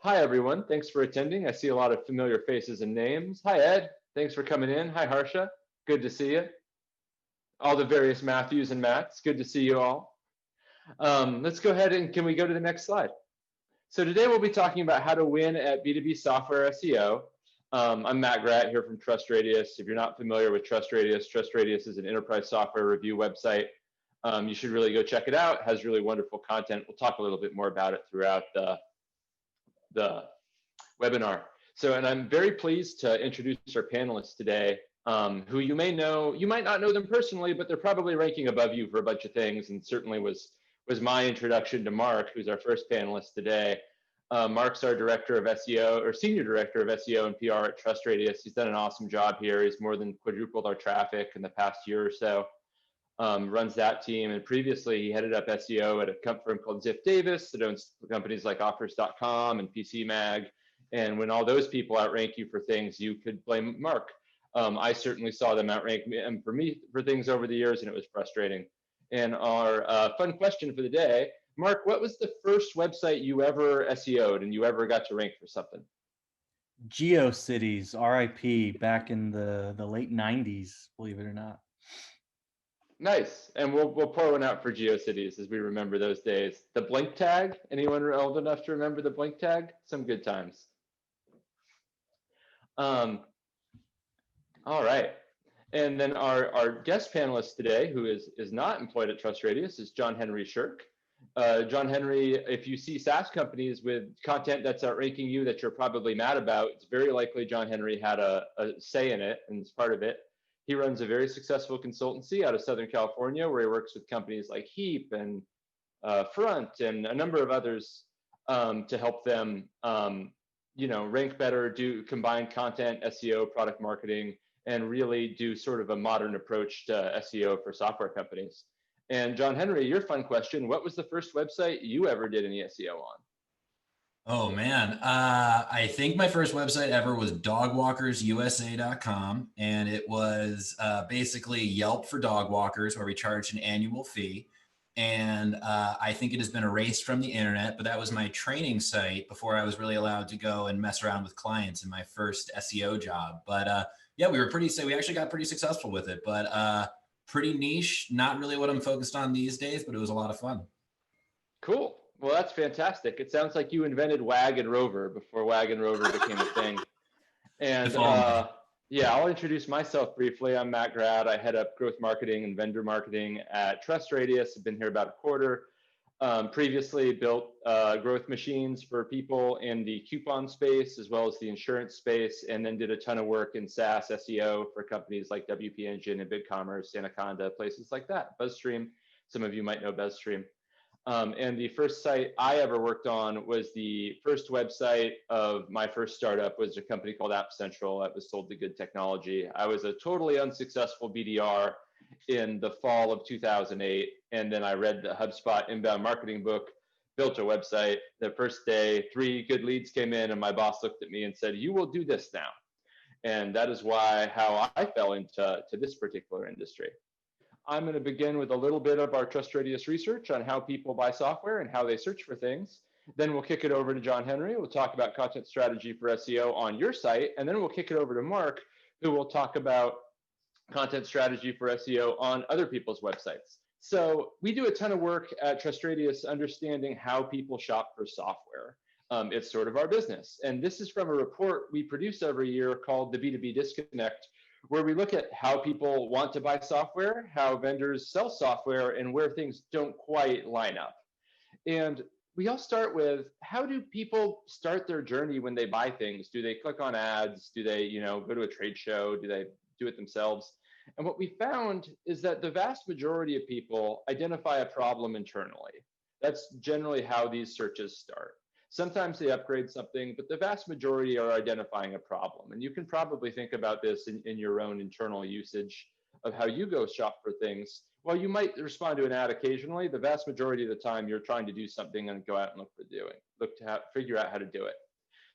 Hi, everyone. Thanks for attending. I see a lot of familiar faces and names. Hi, Ed. Thanks for coming in. Hi, Harsha. Good to see you. All the various Matthews and Matts. Good to see you all. Let's go ahead and can we go to the next slide? So today we'll be talking about how to win at B2B software SEO. I'm Matt Gratt here from TrustRadius. If you're not familiar with TrustRadius, TrustRadius is an enterprise software review website. You should really go check it out. It has really wonderful content. We'll talk a little bit more about it throughout the webinar. So, and I'm very pleased to introduce our panelists today, who you may know, you might not know them personally, but they're probably ranking above you for a bunch of things, and certainly was my introduction to Mark, who's our first panelist today. Mark's our director of SEO, or senior director of SEO and PR at TrustRadius. He's done an awesome job here. He's more than quadrupled our traffic in the past year or so. Runs that team, and previously he headed up SEO at a firm called Ziff Davis that owns companies like Offers.com and PC Mag. And when all those people outrank you for things, you could blame Mark. I certainly saw them outrank me and for me for things over the years, and it was frustrating. And our fun question for the day, Mark, what was the first website you ever SEO'd and you ever got to rank for something? GeoCities, RIP, back in the late 90s, believe it or not. Nice, and we'll pour one out for GeoCities as we remember those days. The blink tag, anyone old enough to remember the blink tag? Some good times. All right, and then our guest panelist today, who is not employed at TrustRadius, is John Henry Scherck. John Henry, if you see SaaS companies with content that's outranking you that you're probably mad about, it's very likely John Henry had a say in it and is part of it. He runs a very successful consultancy out of Southern California where he works with companies like Heap and Front and a number of others to help them rank better, do combined content, SEO, product marketing, and really do sort of a modern approach to SEO for software companies. And John Henry, your fun question, what was the first website you ever did any SEO on? Oh man, I think my first website ever was dogwalkersusa.com, and it was basically Yelp for dog walkers, where we charged an annual fee. And I think it has been erased from the internet, but that was my training site before I was really allowed to go and mess around with clients in my first SEO job. But yeah, we actually got pretty successful with it, but pretty niche, not really what I'm focused on these days, but it was a lot of fun. Cool. Well, that's fantastic. It sounds like you invented Wag and Rover before Wag and Rover became a thing. And yeah, I'll introduce myself briefly. I'm Matt Gratt. I head up growth marketing and vendor marketing at TrustRadius. I've been here about a quarter. Previously built growth machines for people in the coupon space as well as the insurance space, and then did a ton of work in SaaS SEO for companies like WP Engine and BigCommerce, Anaconda, places like that. BuzzStream, some of you might know BuzzStream. And the first site I ever worked on was the first website of my first startup was a company called App Central that was sold to Good Technology. I was a totally unsuccessful BDR in the fall of 2008. And then I read the HubSpot inbound marketing book, built a website. The first day, 3 good leads came in and my boss looked at me and said, "You will do this now." And that is how I fell into this particular industry. I'm going to begin with a little bit of our TrustRadius research on how people buy software and how they search for things. Then we'll kick it over to John Henry. We'll talk about content strategy for SEO on your site. And then we'll kick it over to Mark, who will talk about content strategy for SEO on other people's websites. So we do a ton of work at TrustRadius understanding how people shop for software. It's sort of our business. And this is from a report we produce every year called the B2B Disconnect, where we look at how people want to buy software, how vendors sell software, and where things don't quite line up. And we all start with, how do people start their journey when they buy things? Do they click on ads? Do they, go to a trade show? Do they do it themselves? And what we found is that the vast majority of people identify a problem internally. That's generally how these searches start. Sometimes they upgrade something, but the vast majority are identifying a problem. And you can probably think about this in your own internal usage of how you go shop for things. While you might respond to an ad occasionally, the vast majority of the time you're trying to do something and go out and look to figure out how to do it.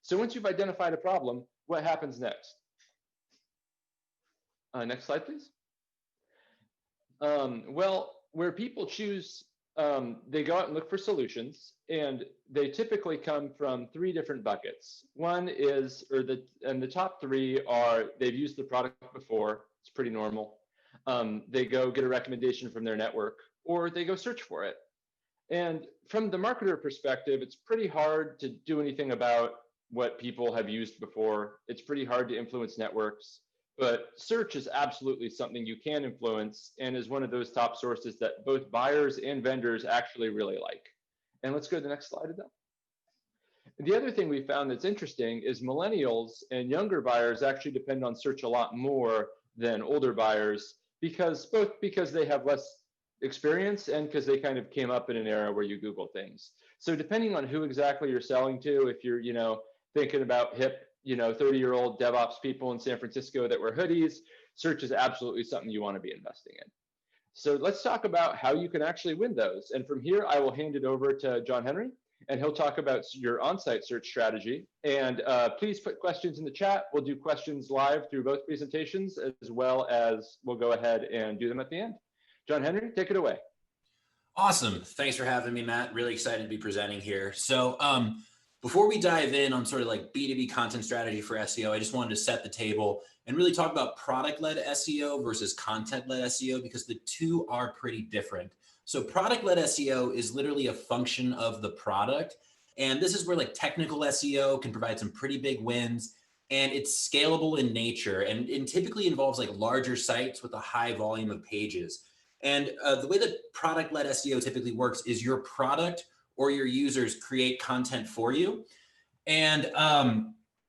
So once you've identified a problem, what happens next? Next slide, please. Well, where people choose they go out and look for solutions, and they typically come from 3 different buckets. One is, and the top 3 are, they've used the product before. It's pretty normal. They go get a recommendation from their network, or they go search for it. And from the marketer perspective, it's pretty hard to do anything about what people have used before. It's pretty hard to influence networks, but search is absolutely something you can influence and is one of those top sources that both buyers and vendors actually really like. And let's go to the next slide, Adele. The other thing we found that's interesting is millennials and younger buyers actually depend on search a lot more than older buyers, because they have less experience and because they kind of came up in an era where you Google things. So depending on who exactly you're selling to, if you're, thinking about hip, 30-year-old DevOps people in San Francisco that wear hoodies, search is absolutely something you want to be investing in. So let's talk about how you can actually win those. And from here, I will hand it over to John Henry, and he'll talk about your on-site search strategy. And please put questions in the chat. We'll do questions live through both presentations, as well as we'll go ahead and do them at the end. John Henry, take it away. Awesome. Thanks for having me, Matt. Really excited to be presenting here. So before we dive in on sort of like B2B content strategy for SEO, I just wanted to set the table and really talk about product-led SEO versus content-led SEO, because the two are pretty different. So product-led SEO is literally a function of the product. And this is where like technical SEO can provide some pretty big wins, and it's scalable in nature, and typically involves like larger sites with a high volume of pages. And the way that product-led SEO typically works is your product or your users create content for you. And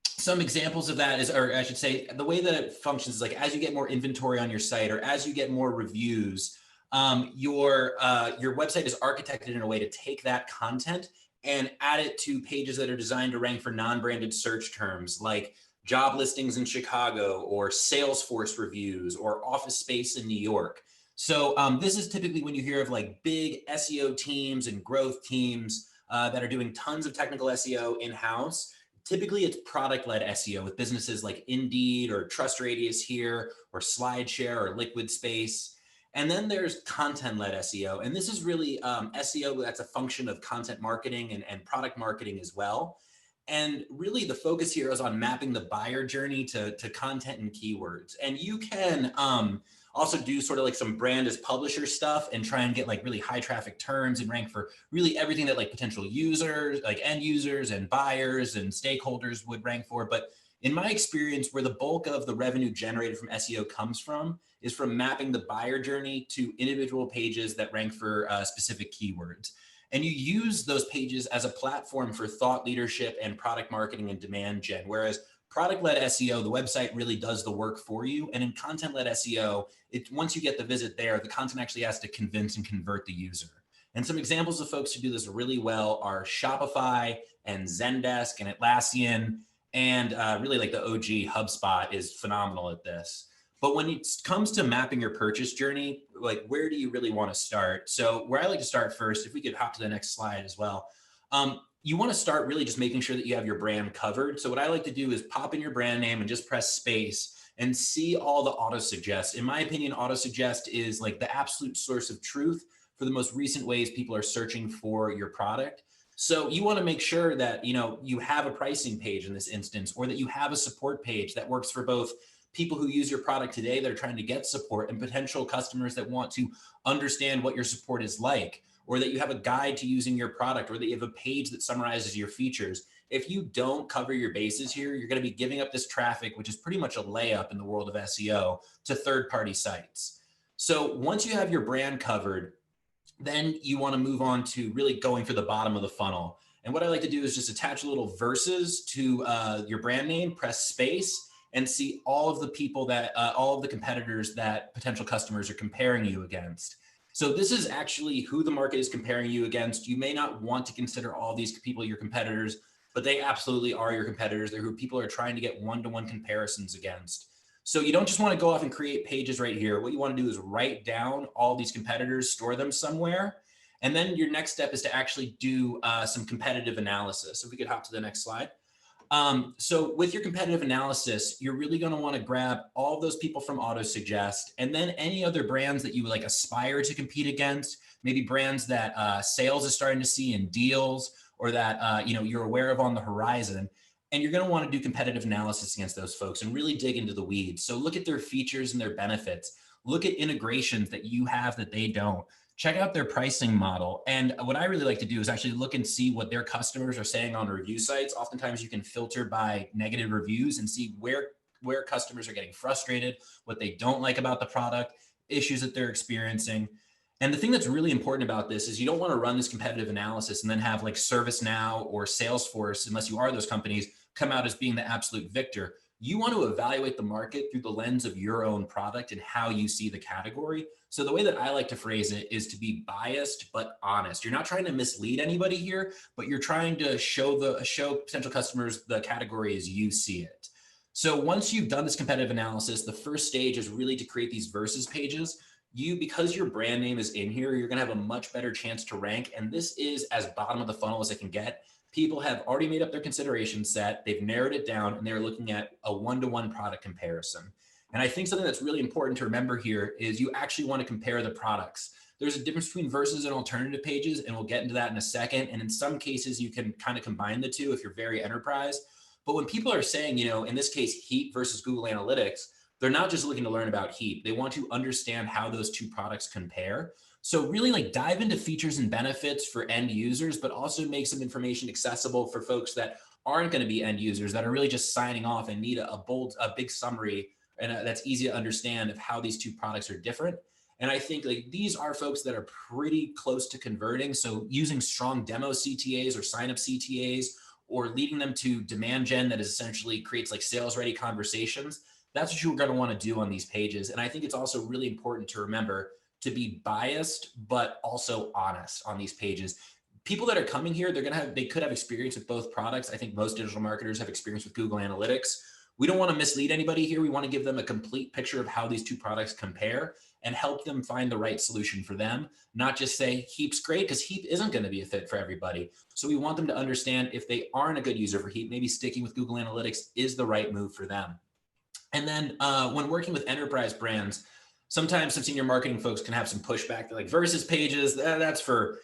some examples of that is, or I should say, the way that it functions is like, as you get more inventory on your site, or as you get more reviews, your website is architected in a way to take that content and add it to pages that are designed to rank for non-branded search terms like job listings in Chicago, or Salesforce reviews, or office space in New York. So this is typically when you hear of like big SEO teams and growth teams that are doing tons of technical SEO in-house. Typically it's product-led SEO with businesses like Indeed or TrustRadius here, or SlideShare or Liquid Space. And then there's content-led SEO. And this is really SEO that's a function of content marketing and product marketing as well. And really the focus here is on mapping the buyer journey to content and keywords. And you can also do sort of like some brand as publisher stuff and try and get like really high traffic terms and rank for really everything that like potential users, like end users and buyers and stakeholders would rank for. But in my experience, where the bulk of the revenue generated from SEO comes from is from mapping the buyer journey to individual pages that rank for specific keywords. And you use those pages as a platform for thought leadership and product marketing and demand gen. Whereas product-led SEO, the website really does the work for you. And in content-led SEO, once you get the visit there, the content actually has to convince and convert the user. And some examples of folks who do this really well are Shopify and Zendesk and Atlassian, and really like the OG HubSpot is phenomenal at this. But when it comes to mapping your purchase journey, like where do you really want to start? So where I like to start first, if we could hop to the next slide as well. You want to start really just making sure that you have your brand covered. So what I like to do is pop in your brand name and just press space and see all the auto suggest. In my opinion, auto suggest is like the absolute source of truth for the most recent ways people are searching for your product. So you want to make sure that, you have a pricing page in this instance, or that you have a support page that works for both people who use your product today that are trying to get support and potential customers that want to understand what your support is like, or that you have a guide to using your product, or that you have a page that summarizes your features. If you don't cover your bases here, you're going to be giving up this traffic, which is pretty much a layup in the world of SEO, to third-party sites. So once you have your brand covered, then you want to move on to really going for the bottom of the funnel. And what I like to do is just attach little verses to your brand name, press space, and see all of the people that, all of the competitors that potential customers are comparing you against. So this is actually who the market is comparing you against. You may not want to consider all these people your competitors, but they absolutely are your competitors. They're who people are trying to get one-to-one comparisons against. So you don't just want to go off and create pages right here. What you want to do is write down all these competitors, store them somewhere. And then your next step is to actually do some competitive analysis. So if we could hop to the next slide. So with your competitive analysis, you're really going to want to grab all of those people from AutoSuggest, and then any other brands that you like aspire to compete against, maybe brands that sales is starting to see in deals, or that you're aware of on the horizon. And you're going to want to do competitive analysis against those folks and really dig into the weeds. So look at their features and their benefits. Look at integrations that you have that they don't. Check out their pricing model. And what I really like to do is actually look and see what their customers are saying on review sites. Oftentimes you can filter by negative reviews and see where customers are getting frustrated, what they don't like about the product, issues that they're experiencing. And the thing that's really important about this is you don't want to run this competitive analysis and then have like ServiceNow or Salesforce, unless you are those companies, come out as being the absolute victor. You want to evaluate the market through the lens of your own product and how you see the category. So the way that I like to phrase it is to be biased but honest. You're not trying to mislead anybody here, but you're trying to show potential customers the category as you see it. So once you've done this competitive analysis, the first stage is really to create these versus pages. Because your brand name is in here, you're going to have a much better chance to rank. And this is as bottom of the funnel as it can get. People have already made up their consideration set. They've narrowed it down and they're looking at a one-to-one product comparison. And I think something that's really important to remember here is you actually want to compare the products. There's a difference between versus and alternative pages, and we'll get into that in a second. And in some cases, you can kind of combine the two if you're very enterprise. But when people are saying, in this case, Heap versus Google Analytics, they're not just looking to learn about Heap. They want to understand how those two products compare. So really like dive into features and benefits for end users, but also make some information accessible for folks that aren't going to be end users, that are really just signing off and need a big summary and that's easy to understand of how these two products are different. And I think like these are folks that are pretty close to converting. So using strong demo CTAs or sign up CTAs, or leading them to demand gen that is essentially creates like sales ready conversations. That's what you're going to want to do on these pages. And I think it's also really important to remember to be biased, but also honest on these pages. People that are coming here, they could have experience with both products. I think most digital marketers have experience with Google Analytics. We don't want to mislead anybody here. We want to give them a complete picture of how these two products compare and help them find the right solution for them, not just say Heap's great, because Heap isn't going to be a fit for everybody. So we want them to understand if they aren't a good user for Heap, maybe sticking with Google Analytics is the right move for them. And then when working with enterprise brands, sometimes some senior marketing folks can have some pushback. They're like, versus pages, that's for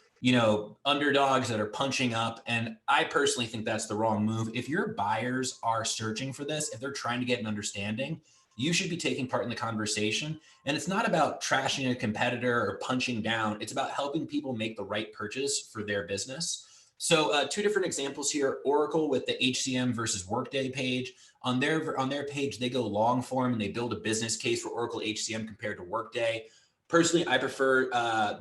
underdogs that are punching up. And I personally think that's the wrong move. If your buyers are searching for this, if they're trying to get an understanding, you should be taking part in the conversation. And it's not about trashing a competitor or punching down. It's about helping people make the right purchase for their business. So two different examples here, Oracle with the HCM versus Workday page. On their page, they go long form and they build a business case for Oracle HCM compared to Workday. Personally, I prefer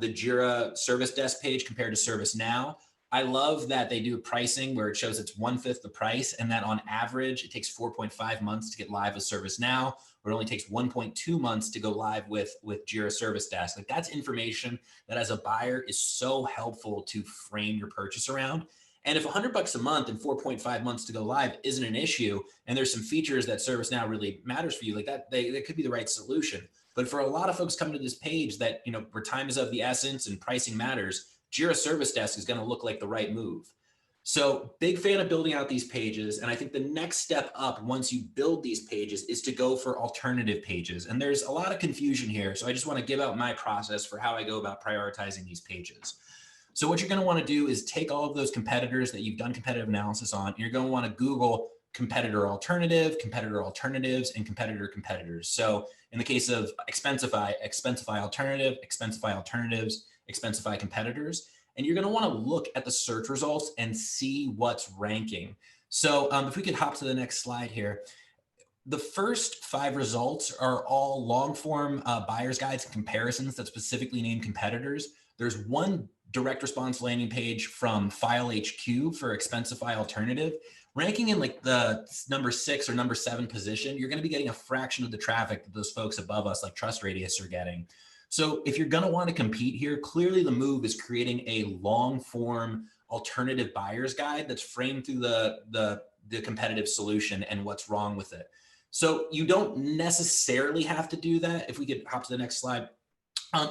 the Jira Service Desk page compared to ServiceNow. I love that they do pricing where it shows it's 1/5 the price, and that on average, it takes 4.5 months to get live with ServiceNow, or it only takes 1.2 months to go live with Jira Service Desk. Like that's information that as a buyer is so helpful to frame your purchase around. And if $100 a month and 4.5 months to go live isn't an issue, and there's some features that ServiceNow really matters for you, like that could be the right solution. But for a lot of folks coming to this page that, where time is of the essence and pricing matters, Jira Service Desk is going to look like the right move. So big fan of building out these pages. And I think the next step up once you build these pages is to go for alternative pages. And there's a lot of confusion here. So I just want to give out my process for how I go about prioritizing these pages. So what you're going to want to do is take all of those competitors that you've done competitive analysis on. And you're going to want to Google competitor alternative, competitor alternatives, and competitor competitors. So in the case of Expensify, Expensify alternative, Expensify alternatives, Expensify competitors. And you're going to want to look at the search results and see what's ranking. So if we could hop to the next slide here. The first 5 results are all long form buyer's guides and comparisons that specifically name competitors. There's one direct response landing page from File HQ for Expensify alternative. Ranking in like the number 6 or number 7 position, you're going to be getting a fraction of the traffic that those folks above us like TrustRadius are getting. So if you're going to want to compete here, clearly the move is creating a long form alternative buyer's guide that's framed through the competitive solution and what's wrong with it. So you don't necessarily have to do that. If we could hop to the next slide.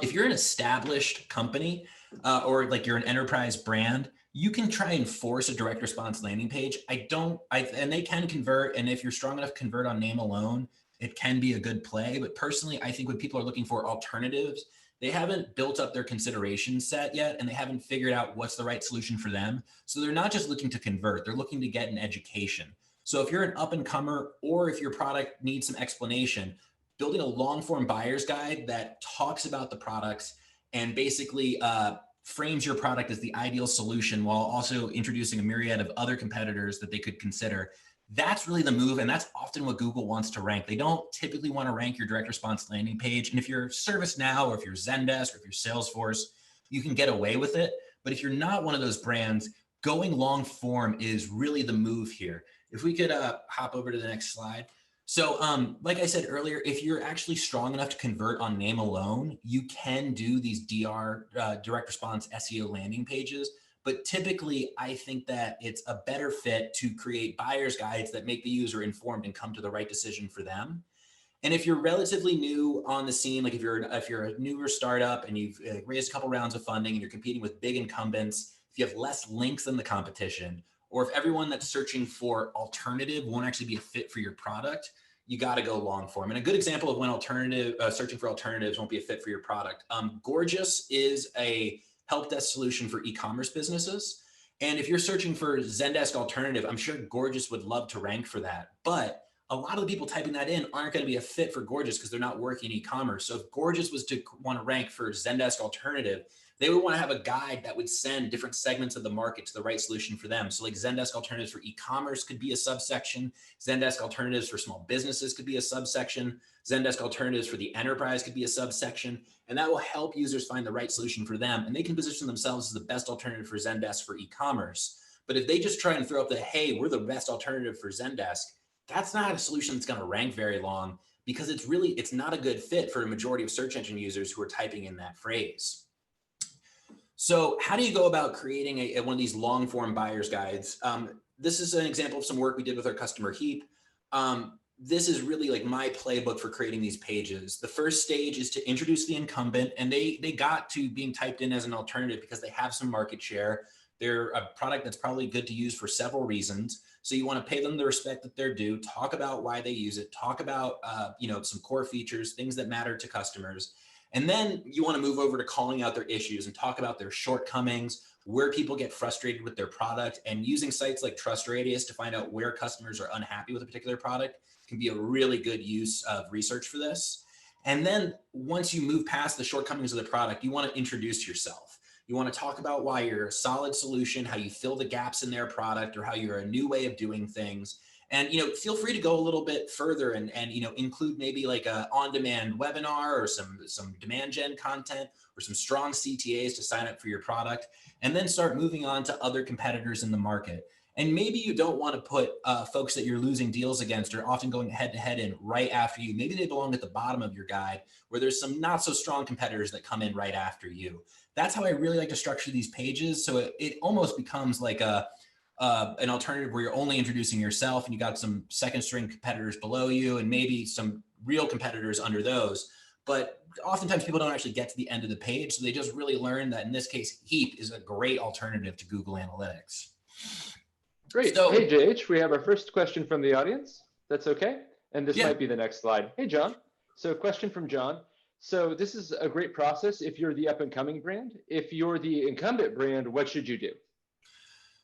If you're an established company or like you're an enterprise brand, You can try and force a direct response landing page. And they can convert. And if you're strong enough to convert on name alone, it can be a good play. But personally, I think when people are looking for alternatives, they haven't built up their consideration set yet, and they haven't figured out what's the right solution for them. So they're not just looking to convert, they're looking to get an education. So if you're an up and comer, or if your product needs some explanation, building a long form buyer's guide that talks about the products and basically frames your product as the ideal solution while also introducing a myriad of other competitors that they could consider. That's really the move. And that's often what Google wants to rank. They don't typically want to rank your direct response landing page. And if you're ServiceNow, or if you're Zendesk, or if you're Salesforce, you can get away with it. But if you're not one of those brands, going long form is really the move here. If we could hop over to the next slide. So like I said earlier, if you're actually strong enough to convert on name alone, you can do these direct response SEO landing pages. But typically, I think that it's a better fit to create buyer's guides that make the user informed and come to the right decision for them. And if you're relatively new on the scene, like if you're a newer startup and you've raised a couple rounds of funding and you're competing with big incumbents, if you have less links than the competition, or if everyone that's searching for alternative won't actually be a fit for your product, you got to go long form. And a good example of when searching for alternatives won't be a fit for your product. Gorgias is a help desk solution for e-commerce businesses. And if you're searching for Zendesk alternative, I'm sure Gorgias would love to rank for that. But a lot of the people typing that in aren't going to be a fit for Gorgias because they're not working in e-commerce. So if Gorgias was to want to rank for Zendesk alternative, they would want to have a guide that would send different segments of the market to the right solution for them. So like Zendesk alternatives for e-commerce could be a subsection. Zendesk alternatives for small businesses could be a subsection. Zendesk alternatives for the enterprise could be a subsection. And that will help users find the right solution for them. And they can position themselves as the best alternative for Zendesk for e-commerce. But if they just try and throw up the, hey, we're the best alternative for Zendesk, that's not a solution that's going to rank very long because it's not a good fit for a majority of search engine users who are typing in that phrase. So how do you go about creating one of these long form buyer's guides? This is an example of some work we did with our customer Heap. This is really like my playbook for creating these pages. The first stage is to introduce the incumbent, and they got to being typed in as an alternative because they have some market share. They're a product that's probably good to use for several reasons. So you want to pay them the respect that they're due, talk about why they use it, talk about some core features, things that matter to customers. And then you want to move over to calling out their issues and talk about their shortcomings, where people get frustrated with their product, and using sites like TrustRadius to find out where customers are unhappy with a particular product can be a really good use of research for this. And then once you move past the shortcomings of the product, you want to introduce yourself. You want to talk about why you're a solid solution, how you fill the gaps in their product, or how you're a new way of doing things. And feel free to go a little bit further and include maybe like a on-demand webinar or some demand gen content or some strong CTAs to sign up for your product, and then start moving on to other competitors in the market. And maybe you don't want to put folks that you're losing deals against or often going head-to-head in right after you. Maybe they belong at the bottom of your guide where there's some not so strong competitors that come in right after you. That's how I really like to structure these pages. So it almost becomes like an alternative where you're only introducing yourself and you got some second string competitors below you and maybe some real competitors under those. But oftentimes people don't actually get to the end of the page. So they just really learn that in this case, Heap is a great alternative to Google Analytics. Great. So, hey, JH, we have our first question from the audience. That's okay. And this might be the next slide. Hey, John. So question from John. So this is a great process if you're the up and coming brand. If you're the incumbent brand, what should you do?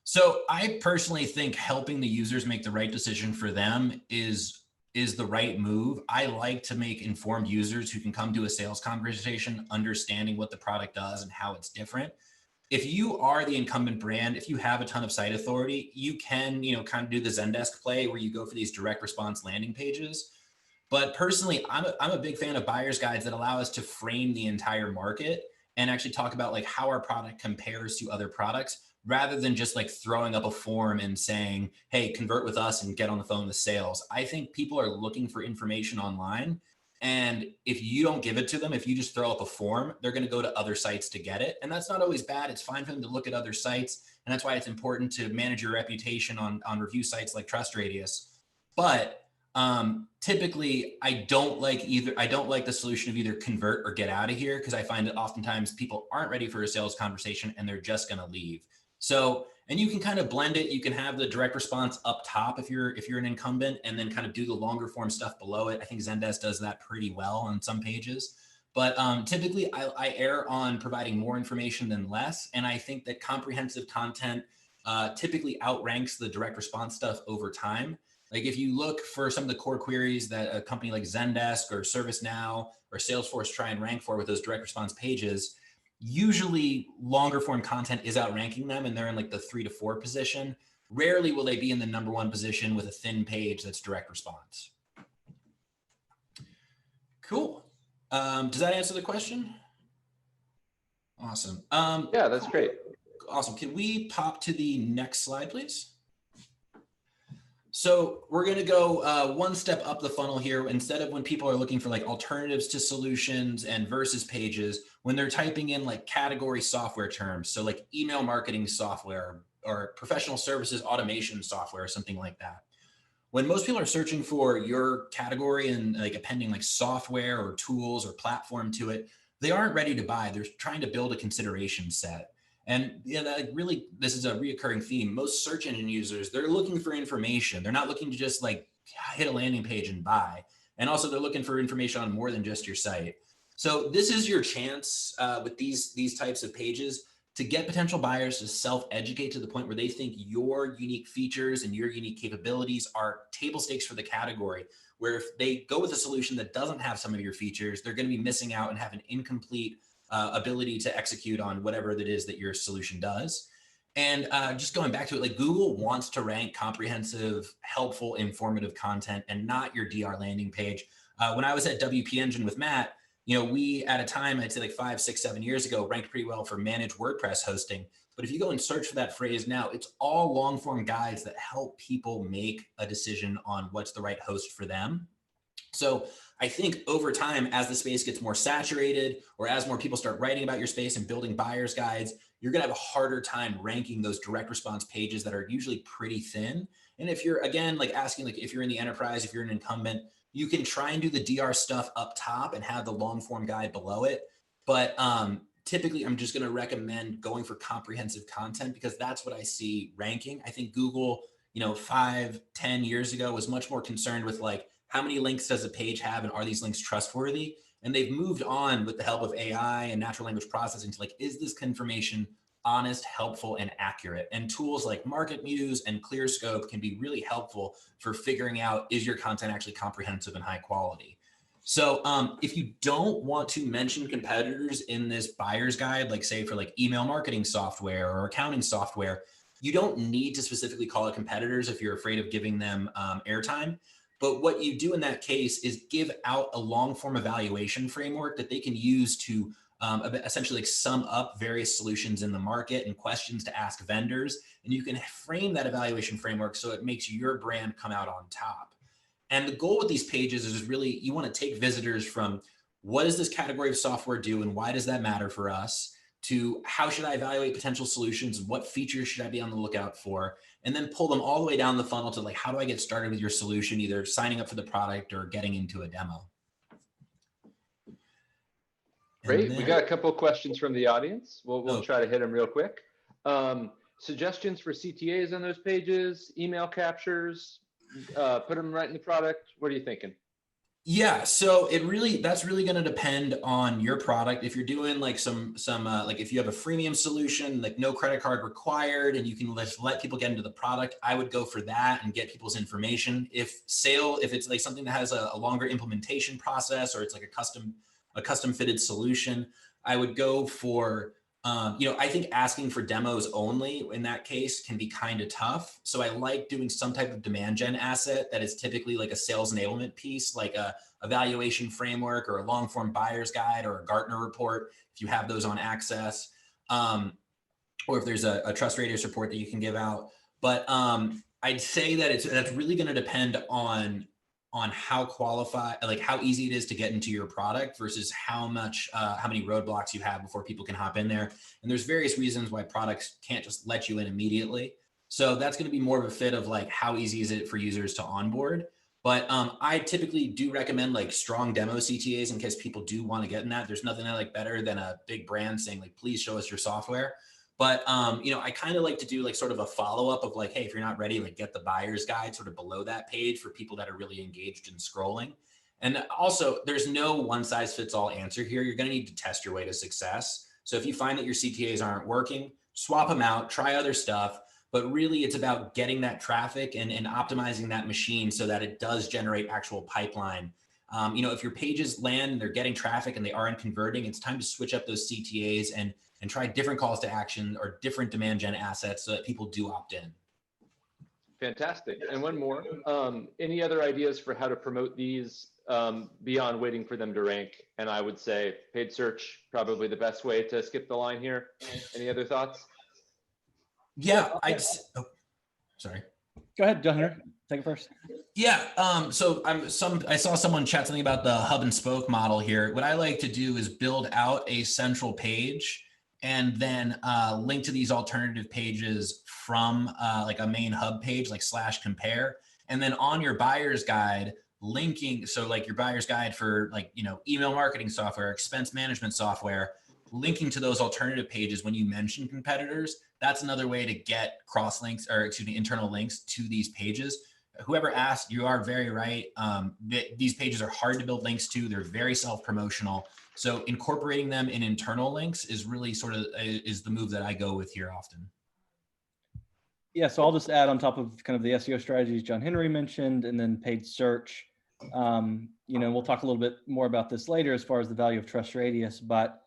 So I personally think helping the users make the right decision for them is the right move. I like to make informed users who can come to a sales conversation understanding what the product does and how it's different. If you are the incumbent brand, if you have a ton of site authority, you can, kind of do the Zendesk play where you go for these direct response landing pages. But personally, I'm a big fan of buyer's guides that allow us to frame the entire market and actually talk about like how our product compares to other products, rather than just like throwing up a form and saying, hey, convert with us and get on the phone with sales. I think people are looking for information online. And if you don't give it to them, if you just throw up a form, they're going to go to other sites to get it. And that's not always bad. It's fine for them to look at other sites. And that's why it's important to manage your reputation on review sites like TrustRadius. But typically I don't like the solution of either convert or get out of here, because I find that oftentimes people aren't ready for a sales conversation and they're just going to leave. So, and you can kind of blend it. You can have the direct response up top if you're an incumbent, and then kind of do the longer form stuff below it. I think Zendesk does that pretty well on some pages. But typically I err on providing more information than less. And I think that comprehensive content typically outranks the direct response stuff over time. Like if you look for some of the core queries that a company like Zendesk or ServiceNow or Salesforce try and rank for with those direct response pages, usually longer form content is outranking them, and they're in like the 3 to 4 position. Rarely will they be in the #1 position with a thin page that's direct response. Cool. Does that answer the question? Awesome. Yeah, that's great. Awesome. Can we pop to the next slide, please? So we're going to go one step up the funnel here. Instead of when people are looking for like alternatives to solutions and versus pages, when they're typing in like category software terms, so like email marketing software or professional services automation software or something like that. When most people are searching for your category and like appending like software or tools or platform to it, they aren't ready to buy. They're trying to build a consideration set. And like really, this is a reoccurring theme. Most search engine users, they're looking for information. They're not looking to just like hit a landing page and buy. And also they're looking for information on more than just your site. So this is your chance with these types of pages to get potential buyers to self-educate to the point where they think your unique features and your unique capabilities are table stakes for the category, where if they go with a solution that doesn't have some of your features, they're going to be missing out and have an incomplete ability to execute on whatever it is that your solution does. And just going back to it, like Google wants to rank comprehensive, helpful, informative content and not your DR landing page. When I was at WP Engine with Matt, we at a time, I'd say like 5, 6, 7 years ago, ranked pretty well for managed WordPress hosting. But if you go and search for that phrase now, it's all long form guides that help people make a decision on what's the right host for them. So I think over time, as the space gets more saturated, or as more people start writing about your space and building buyer's guides, you're going to have a harder time ranking those direct response pages that are usually pretty thin. And if you're, again, like asking, like if you're in the enterprise, if you're an incumbent, you can try and do the DR stuff up top and have the long form guide below it. But typically, I'm just going to recommend going for comprehensive content because that's what I see ranking. I think Google, 5, 10 years ago was much more concerned with like, how many links does a page have and are these links trustworthy? And they've moved on with the help of AI and natural language processing to like, is this information honest, helpful, and accurate? And tools like MarketMuse and ClearScope can be really helpful for figuring out, is your content actually comprehensive and high quality? So if you don't want to mention competitors in this buyer's guide, like say for like email marketing software or accounting software, you don't need to specifically call it competitors if you're afraid of giving them airtime. But what you do in that case is give out a long form evaluation framework that they can use to essentially like sum up various solutions in the market and questions to ask vendors. And you can frame that evaluation framework so it makes your brand come out on top. And the goal with these pages is really, you want to take visitors from what does this category of software do and why does that matter for us, to how should I evaluate potential solutions? What features should I be on the lookout for? And then pull them all the way down the funnel to like, how do I get started with your solution, either signing up for the product or getting into a demo. Great. We got a couple of questions from the audience. We'll try to hit them real quick. Suggestions for CTAs on those pages, email captures, put them right in the product. What are you thinking? Yeah, so that's really going to depend on your product. If you're doing like some like if you have a freemium solution, like no credit card required, and you can let people get into the product, I would go for that and get people's information. If it's like something that has a longer implementation process, or it's like a custom fitted solution, I would go for I think asking for demos only in that case can be kind of tough. So I like doing some type of demand gen asset that is typically like a sales enablement piece, like a evaluation framework or a long form buyer's guide or a Gartner report, if you have those on Access, or if there's a TrustRadius report that you can give out. But I'd say that that's really going to depend on how how easy it is to get into your product versus how many roadblocks you have before people can hop in there. And there's various reasons why products can't just let you in immediately. So that's going to be more of a fit of like, how easy is it for users to onboard? But I typically do recommend like strong demo CTAs in case people do want to get in that. There's nothing I like better than a big brand saying like, please show us your software. But, you know, I kind of like to do like sort of a follow-up of like, hey, if you're not ready, like get the buyer's guide sort of below that page for people that are really engaged in scrolling. And also, there's no one size fits all answer here. You're going to need to test your way to success. So if you find that your CTAs aren't working, swap them out, try other stuff. But really, it's about getting that traffic and optimizing that machine so that it does generate actual pipeline. You know, if your pages land and they're getting traffic and they aren't converting, it's time to switch up those CTAs and try different calls to action or different demand gen assets so that people do opt in. Fantastic. And one more, any other ideas for how to promote these beyond waiting for them to rank? And I would say paid search, probably the best way to skip the line here. Any other thoughts? Yeah, sorry. Go ahead, John. Take it first. Yeah, so I saw someone chat something about the hub and spoke model here. What I like to do is build out a central page and then link to these alternative pages from like a main hub page, like /compare. And then on your buyer's guide, linking, so like your buyer's guide for like, you know, email marketing software, expense management software, linking to those alternative pages when you mention competitors. That's another way to get cross links, or excuse me, internal links to these pages. Whoever asked, you are very right. These pages are hard to build links to. They're very self-promotional. So incorporating them in internal links is really sort of is the move that I go with here often. Yeah, so I'll just add on top of kind of the SEO strategies John Henry mentioned, and then paid search. You know, we'll talk a little bit more about this later as far as the value of TrustRadius, but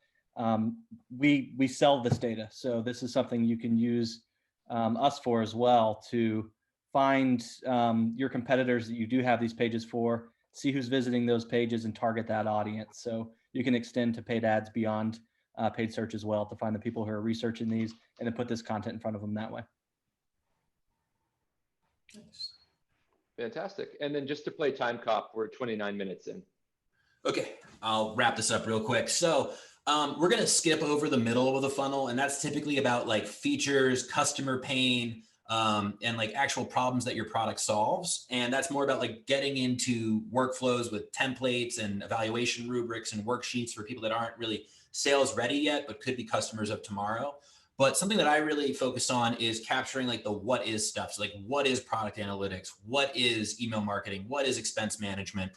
we sell this data. So this is something you can use us for as well, to find your competitors that you do have these pages for, see who's visiting those pages and target that audience. So you can extend to paid ads beyond paid search as well to find the people who are researching these and then put this content in front of them that way. Nice. Fantastic. And then just to play time cop, we're 29 minutes in. Okay, I'll wrap this up real quick. So we're going to skip over the middle of the funnel, and that's typically about like features, customer pain, and like actual problems that your product solves. And that's more about like getting into workflows with templates and evaluation rubrics and worksheets for people that aren't really sales ready yet, but could be customers of tomorrow. But something that I really focus on is capturing like the what is stuff. So like, what is product analytics? What is email marketing? What is expense management?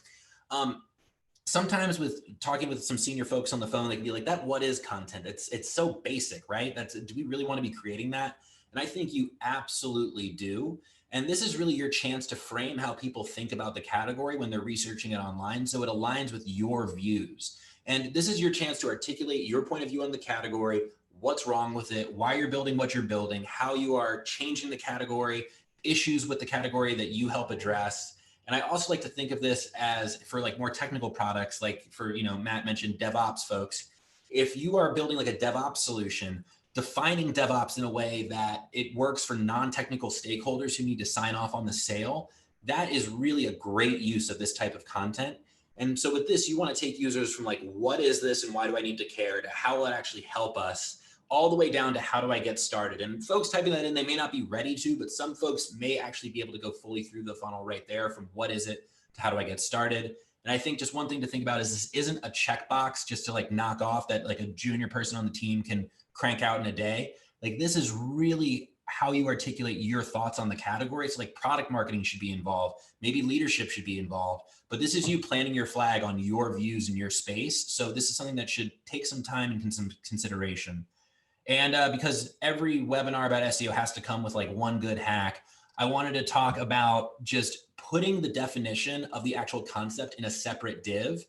Sometimes with talking with some senior folks on the phone, they can be like, that what is content? It's so basic, right? Do we really want to be creating that? And I think you absolutely do. And this is really your chance to frame how people think about the category when they're researching it online, so it aligns with your views. And this is your chance to articulate your point of view on the category, what's wrong with it, why you're building what you're building, how you are changing the category, issues with the category that you help address. And I also like to think of this as for like more technical products, like for, you know, Matt mentioned DevOps folks. If you are building like a DevOps solution, defining DevOps in a way that it works for non-technical stakeholders who need to sign off on the sale, that is really a great use of this type of content. And so with this, you want to take users from like, what is this and why do I need to care, to how will it actually help us, all the way down to how do I get started. And folks typing that in, they may not be ready to, but some folks may actually be able to go fully through the funnel right there from what is it to how do I get started. And I think just one thing to think about is this isn't a checkbox just to like knock off that like a junior person on the team can crank out in a day. Like this is really how you articulate your thoughts on the category. It's like product marketing should be involved. Maybe leadership should be involved, but this is you planting your flag on your views in your space. So this is something that should take some time and some consideration. And because every webinar about SEO has to come with like one good hack, I wanted to talk about just putting the definition of the actual concept in a separate div.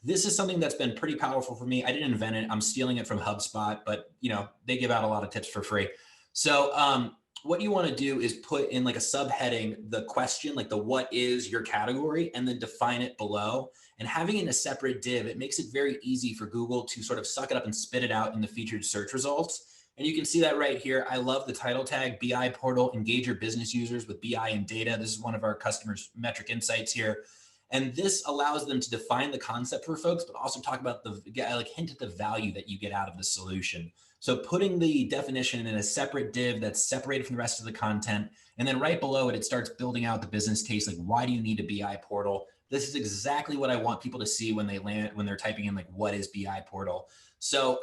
This is something that's been pretty powerful for me. I didn't invent it. I'm stealing it from HubSpot, but you know, they give out a lot of tips for free. So what you want to do is put in like a subheading, the question, like the what is your category, and then define it below. And having it in a separate div, it makes it very easy for Google to sort of suck it up and spit it out in the featured search results. And you can see that right here. I love the title tag, BI portal, engage your business users with BI and data. This is one of our customers' metric insights here. And this allows them to define the concept for folks, but also talk about the, like hint at the value that you get out of the solution. So putting the definition in a separate div that's separated from the rest of the content. And then right below it, it starts building out the business case. Like, why do you need a BI portal? This is exactly what I want people to see when they land, when they're typing in like, what is BI portal? So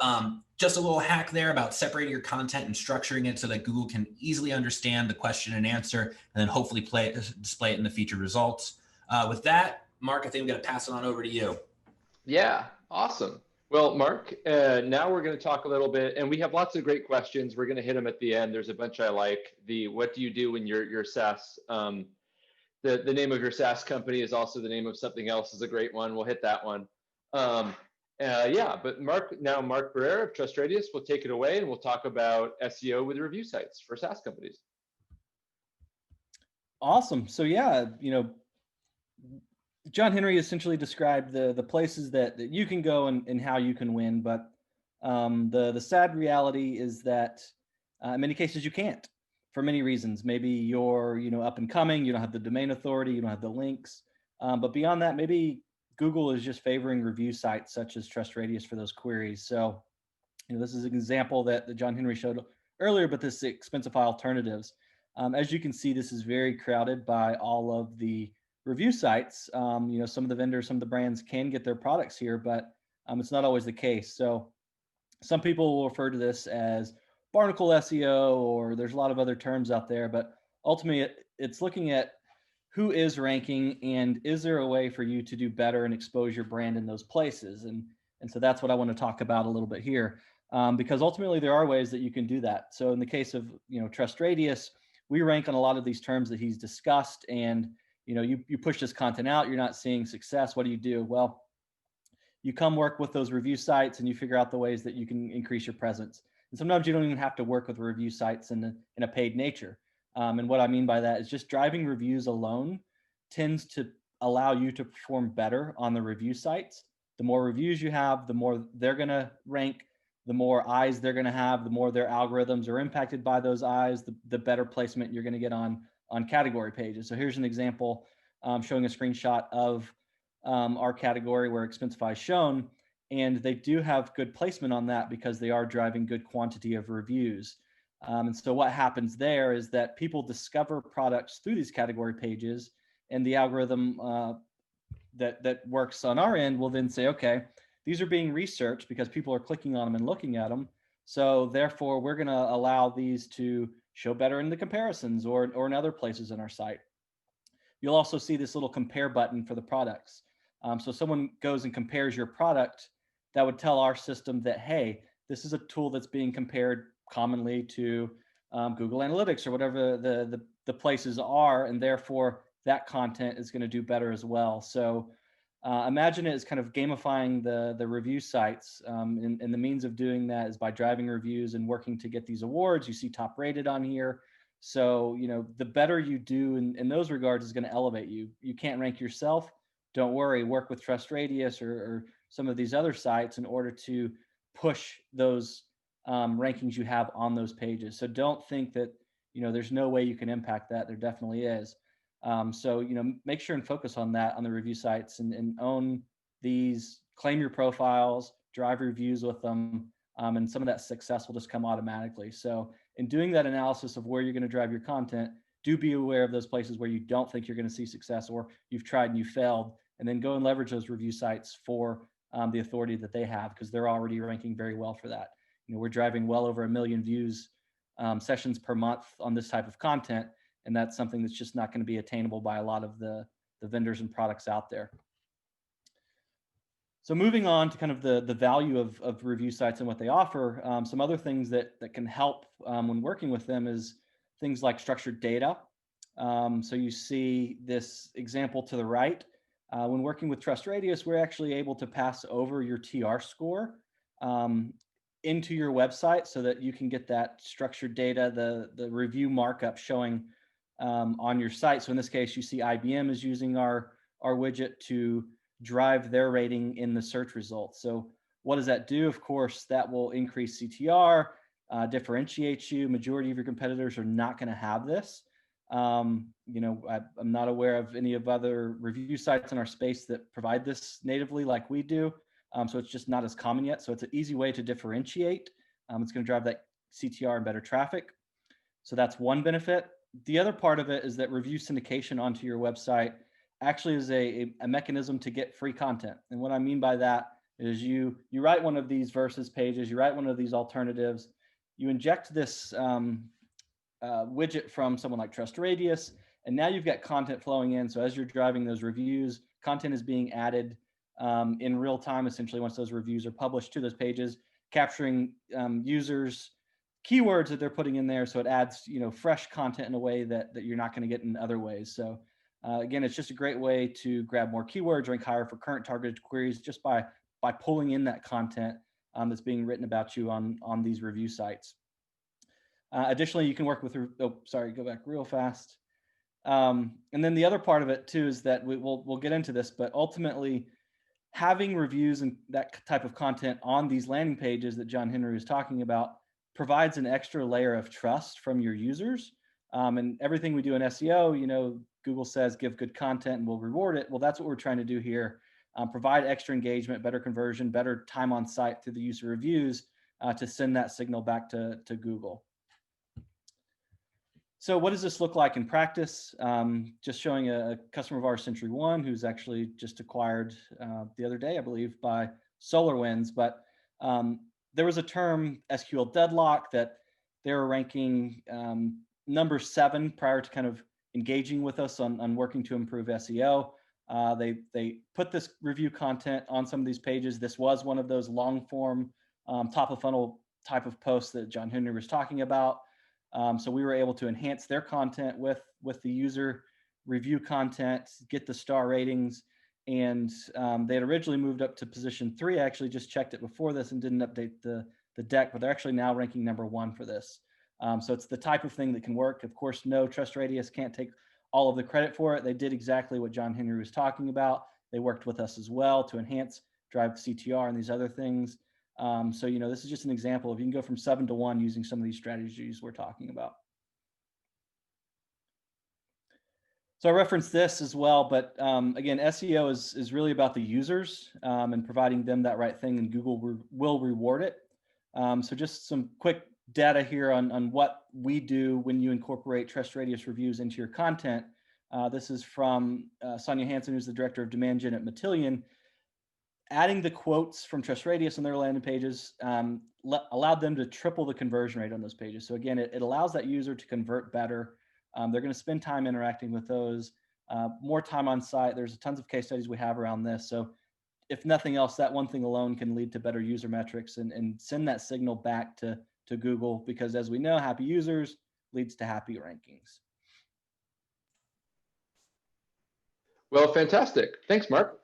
just a little hack there about separating your content and structuring it so that Google can easily understand the question and answer, and then hopefully display it in the featured results. With that, Mark, I think I'm going to pass it on over to you. Yeah, awesome. Well, Mark, now we're going to talk a little bit, and we have lots of great questions. We're going to hit them at the end. There's a bunch I like. The what do you do when your SaaS, the name of your SaaS company is also the name of something else is a great one. We'll hit that one. Yeah, but Mark Barrera of TrustRadius will take it away, and we'll talk about SEO with review sites for SaaS companies. Awesome. So yeah, John Henry essentially described the places that you can go and how you can win, but the sad reality is that in many cases you can't, for many reasons. Maybe you're up and coming, you don't have the domain authority, you don't have the links, but beyond that, maybe Google is just favoring review sites such as TrustRadius for those queries. So this is an example that John Henry showed earlier, but this Expensify alternatives. As you can see, this is very crowded by all of the review sites. Some of the vendors, some of the brands can get their products here, but it's not always the case. So some people will refer to this as barnacle SEO, or there's a lot of other terms out there, but ultimately it's looking at who is ranking and is there a way for you to do better and expose your brand in those places. And so that's what I want to talk about a little bit here, because ultimately there are ways that you can do that. So in the case of TrustRadius, we rank on a lot of these terms that he's discussed, and you push this content out, you're not seeing success. What do? Well, you come work with those review sites and you figure out the ways that you can increase your presence. And sometimes you don't even have to work with review sites in a paid nature. And what I mean by that is just driving reviews alone tends to allow you to perform better on the review sites. The more reviews you have, the more they're going to rank, the more eyes they're going to have, the more their algorithms are impacted by those eyes, the better placement you're going to get on category pages. So here's an example showing a screenshot of our category where Expensify is shown, and they do have good placement on that because they are driving good quantity of reviews. And so what happens there is that people discover products through these category pages, and the algorithm that works on our end will then say, okay, these are being researched because people are clicking on them and looking at them. So therefore, we're going to allow these to show better in the comparisons or in other places in our site. You'll also see this little compare button for the products. So someone goes and compares your product, that would tell our system that, hey, this is a tool that's being compared commonly to Google Analytics or whatever the places are, and therefore that content is going to do better as well. So imagine it as kind of gamifying the review sites, and the means of doing that is by driving reviews and working to get these awards. You see top rated on here. So, the better you do in those regards is going to elevate you. You can't rank yourself. Don't worry, work with TrustRadius or some of these other sites in order to push those rankings you have on those pages. So don't think that, there's no way you can impact that. There definitely is. So, make sure and focus on that on the review sites and own these, claim your profiles, drive reviews with them, and some of that success will just come automatically. So in doing that analysis of where you're going to drive your content, do be aware of those places where you don't think you're going to see success or you've tried and you failed, and then go and leverage those review sites for the authority that they have, because they're already ranking very well for that. We're driving well over 1 million views sessions per month on this type of content, and that's something that's just not going to be attainable by a lot of the vendors and products out there. So moving on to kind of the value of review sites and what they offer, some other things that can help when working with them is things like structured data. So you see this example to the right. When working with TrustRadius, we're actually able to pass over your TR score into your website so that you can get that structured data, the review markup showing on your site. So in this case, you see IBM is using our widget to drive their rating in the search results. So what does that do? Of course, that will increase CTR, differentiate you. Majority of your competitors are not going to have this. I'm not aware of any of other review sites in our space that provide this natively like we do. So it's just not as common yet. So it's an easy way to differentiate. It's going to drive that CTR and better traffic. So that's one benefit. The other part of it is that review syndication onto your website actually is a mechanism to get free content. And what I mean by that is you write one of these versus pages, you write one of these alternatives, you inject this widget from someone like TrustRadius, and now you've got content flowing in. So as you're driving those reviews, content is being added in real time, essentially, once those reviews are published to those pages, capturing users' keywords that they're putting in there. So it adds, fresh content in a way that you're not going to get in other ways. So again, it's just a great way to grab more keywords, rank higher for current targeted queries just by pulling in that content that's being written about you on these review sites. Additionally, you can work with, go back real fast. And then the other part of it too is that we'll get into this, but ultimately having reviews and that type of content on these landing pages that John Henry was talking about provides an extra layer of trust from your users. And everything we do in SEO, Google says give good content and we'll reward it. Well, that's what we're trying to do here. Provide extra engagement, better conversion, better time on site through the user reviews to send that signal back to Google. So what does this look like in practice? Just showing a customer of ours, SentryOne, who's actually just acquired the other day, I believe, by SolarWinds. But there was a term, SQL deadlock, that they were ranking number 7 prior to kind of engaging with us on working to improve SEO. They put this review content on some of these pages. This was one of those long form, top of funnel type of posts that John Henry was talking about. So we were able to enhance their content with the user review content, get the star ratings, and they had originally moved up to position 3. I actually just checked it before this and didn't update the deck, but they're actually now ranking number 1 for this. So it's the type of thing that can work. Of course, no, TrustRadius can't take all of the credit for it. They did exactly what John Henry was talking about. They worked with us as well to enhance, drive CTR and these other things. So, this is just an example of you can go from 7 to 1 using some of these strategies we're talking about. So I referenced this as well, but again, SEO is really about the users and providing them that right thing, and Google will reward it. So just some quick data here on what we do when you incorporate TrustRadius reviews into your content. This is from Sonia Hansen, who's the director of demand gen at Matillion. Adding the quotes from TrustRadius on their landing pages allowed them to triple the conversion rate on those pages. So again, it allows that user to convert better. They're going to spend time interacting with those, more time on site. There's tons of case studies we have around this. So if nothing else, that one thing alone can lead to better user metrics and send that signal back to Google, because as we know, happy users leads to happy rankings. Well, fantastic. Thanks, Mark.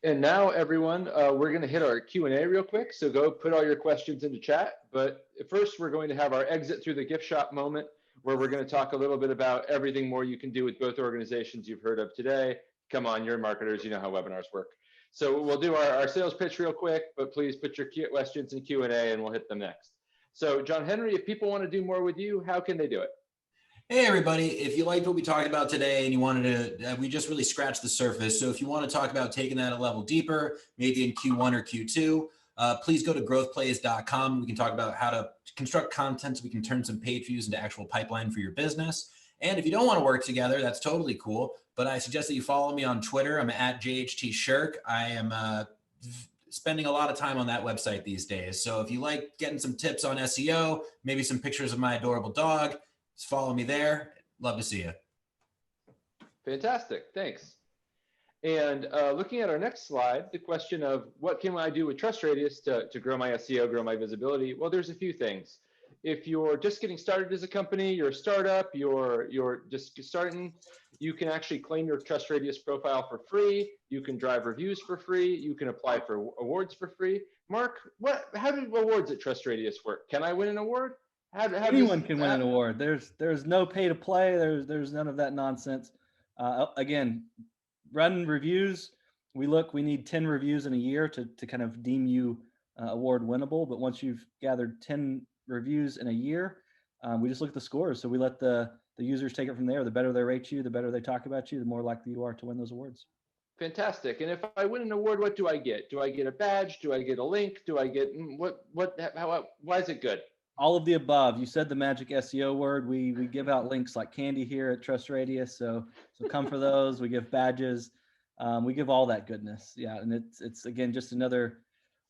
And now, everyone, we're going to hit our Q&A real quick. So go put all your questions into chat. But first, we're going to have our exit through the gift shop moment, where we're going to talk a little bit about everything more you can do with both organizations you've heard of today. Come on, you're marketers, you know how webinars work. So we'll do our sales pitch real quick, but please put your questions in Q&A and we'll hit them next. So John Henry, if people want to do more with you, how can they do it? Hey everybody, if you liked what we talked about today and you wanted to, we just really scratched the surface. So if you want to talk about taking that a level deeper, maybe in Q1 or Q2, please go to growthplays.com. We can talk about how to construct content so we can turn some page views into actual pipeline for your business. And if you don't want to work together, that's totally cool. But I suggest that you follow me on Twitter. I'm at JHT Scherck. I am spending a lot of time on that website these days. So if you like getting some tips on SEO, maybe some pictures of my adorable dog, just follow me there. Love to see you. Fantastic. Thanks. And looking at our next slide, the question of what can I do with TrustRadius to grow my SEO, grow my visibility? Well, there's a few things. If you're just getting started as a company, you're a startup, you're just starting, you can actually claim your TrustRadius profile for free. You can drive reviews for free. You can apply for awards for free. Mark, how do awards at TrustRadius work? Can I win an award? Anyone can win an award. There's no pay to play. There's none of that nonsense. Again, run reviews. We need 10 reviews in a year to kind of deem you award winnable. But once you've gathered 10 reviews in a year, we just look at the scores. So we let the users take it from there. The better they rate you, the better they talk about you, the more likely you are to win those awards. Fantastic. And if I win an award, what do I get? Do I get a badge? Do I get a link? Do I get why is it good? All of the above. You said the magic SEO word. We give out links like candy here at TrustRadius. So come for those. We give badges. We give all that goodness. Yeah. And it's again, just another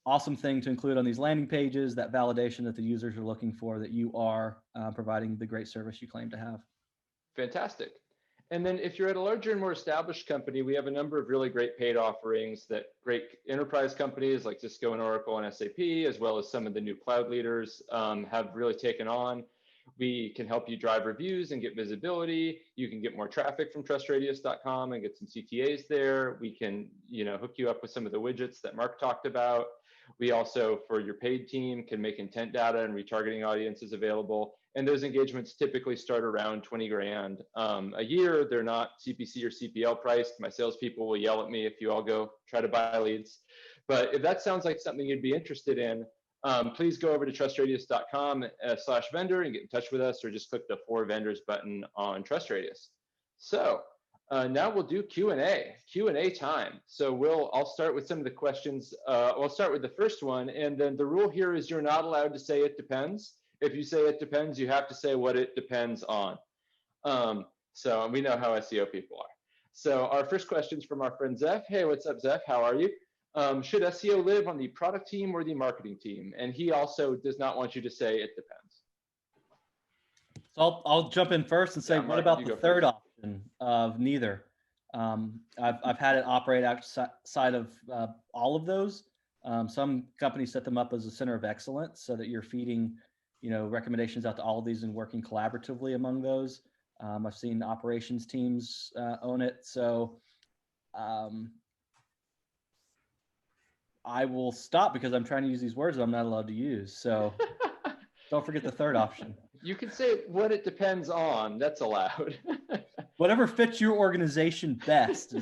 awesome thing to include on these landing pages, that validation that the users are looking for, that you are providing the great service you claim to have. Fantastic. And then if you're at a larger and more established company, we have a number of really great paid offerings that great enterprise companies like Cisco and Oracle and SAP, as well as some of the new cloud leaders have really taken on. We can help you drive reviews and get visibility. You can get more traffic from TrustRadius.com and get some CTAs there. We can, hook you up with some of the widgets that Mark talked about. We also, for your paid team, can make intent data and retargeting audiences available. And those engagements typically start around 20 grand a year. They're not CPC or CPL priced. My salespeople will yell at me if you all go try to buy leads. But if that sounds like something you'd be interested in, please go over to TrustRadius.com/vendor and get in touch with us, or just click the For Vendors button on TrustRadius. So now we'll do Q&A time. So I'll start with some of the questions. We'll start with the first one. And then the rule here is you're not allowed to say it depends. If you say it depends, you have to say what it depends on. So we know how SEO people are. So our first question is from our friend Zeph. Hey, what's up, Zeph? How are you? Should SEO live on the product team or the marketing team? And he also does not want you to say it depends. So I'll jump in first and say, Mark, what about the third option of neither? I've had it operate outside of all of those. Some companies set them up as a center of excellence so that you're feeding recommendations out to all of these and working collaboratively among those. I've seen operations teams own it. So I will stop because I'm trying to use these words that I'm not allowed to use. So don't forget the third option. You can say what it depends on. That's allowed. Whatever fits your organization best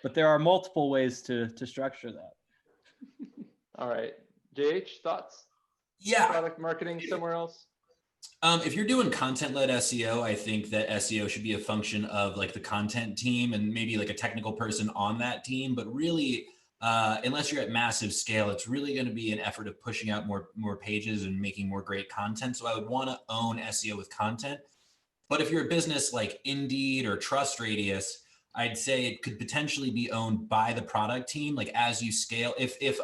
but there are multiple ways to structure that. All right. JH, thoughts? Yeah. Product marketing somewhere else? If you're doing content-led SEO, I think that SEO should be a function of like the content team and maybe like a technical person on that team. But really, unless you're at massive scale, it's really going to be an effort of pushing out more pages and making more great content. So I would want to own SEO with content. But if you're a business like Indeed or TrustRadius, I'd say it could potentially be owned by the product team. Like as you scale, if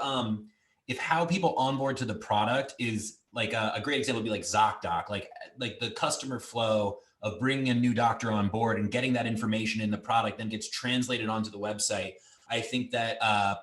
how people onboard to the product is like a great example would be like ZocDoc, like the customer flow of bringing a new doctor on board and getting that information in the product then gets translated onto the website. I think that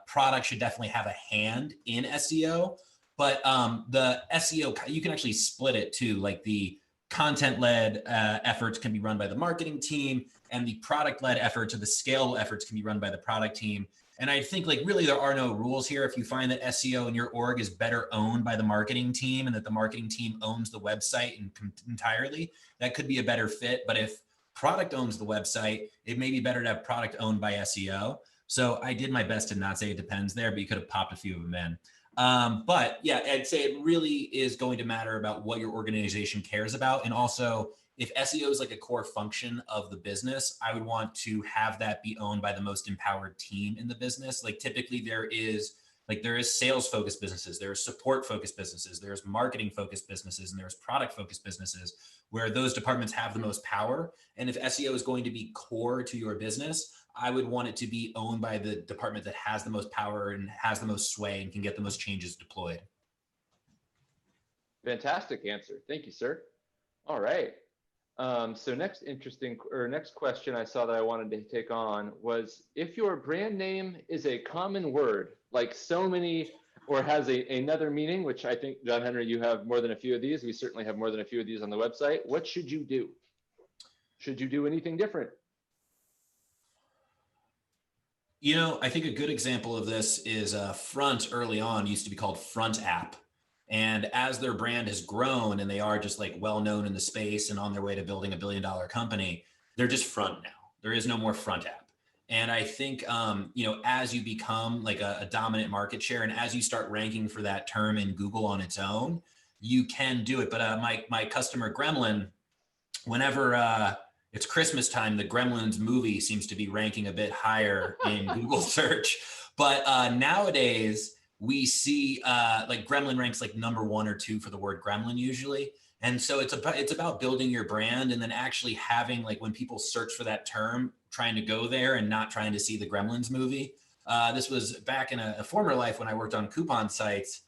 product should definitely have a hand in SEO, but the SEO, you can actually split it too. Like the content-led efforts can be run by the marketing team, and the product-led efforts or the scale efforts can be run by the product team. And I think like really there are no rules here. If you find that SEO in your org is better owned by the marketing team and that the marketing team owns the website entirely, that could be a better fit. But if product owns the website, it may be better to have product owned by SEO. So I did my best to not say it depends there, but you could have popped a few of them in. But yeah, I'd say it really is going to matter about what your organization cares about. And also, if SEO is like a core function of the business, I would want to have that be owned by the most empowered team in the business. Like typically there is sales focused businesses, there's support focused businesses, there's marketing focused businesses, and there's product focused businesses where those departments have the most power. And if SEO is going to be core to your business, I would want it to be owned by the department that has the most power and has the most sway and can get the most changes deployed. Fantastic answer. Thank you, sir. All right. So next question I saw that I wanted to take on was, if your brand name is a common word, like so many, or has another meaning, which I think, John Henry, you have more than a few of these. We certainly have more than a few of these on the website. What should you do? Should you do anything different? I think a good example of this is Front early on used to be called Front App. And as their brand has grown and they are just like well-known in the space and on their way to building $1 billion company, they're just Front now. There is no more Front App. And I think, as you become like a dominant market share and as you start ranking for that term in Google on its own, you can do it. But my customer Gremlin, whenever it's Christmas time, the Gremlins movie seems to be ranking a bit higher in Google search. But nowadays, we see like Gremlin ranks like number 1 or 2 for the word gremlin usually. And so it's about building your brand and then actually having, like, when people search for that term, trying to go there and not trying to see the Gremlins movie. This was back in a former life when I worked on coupon sites.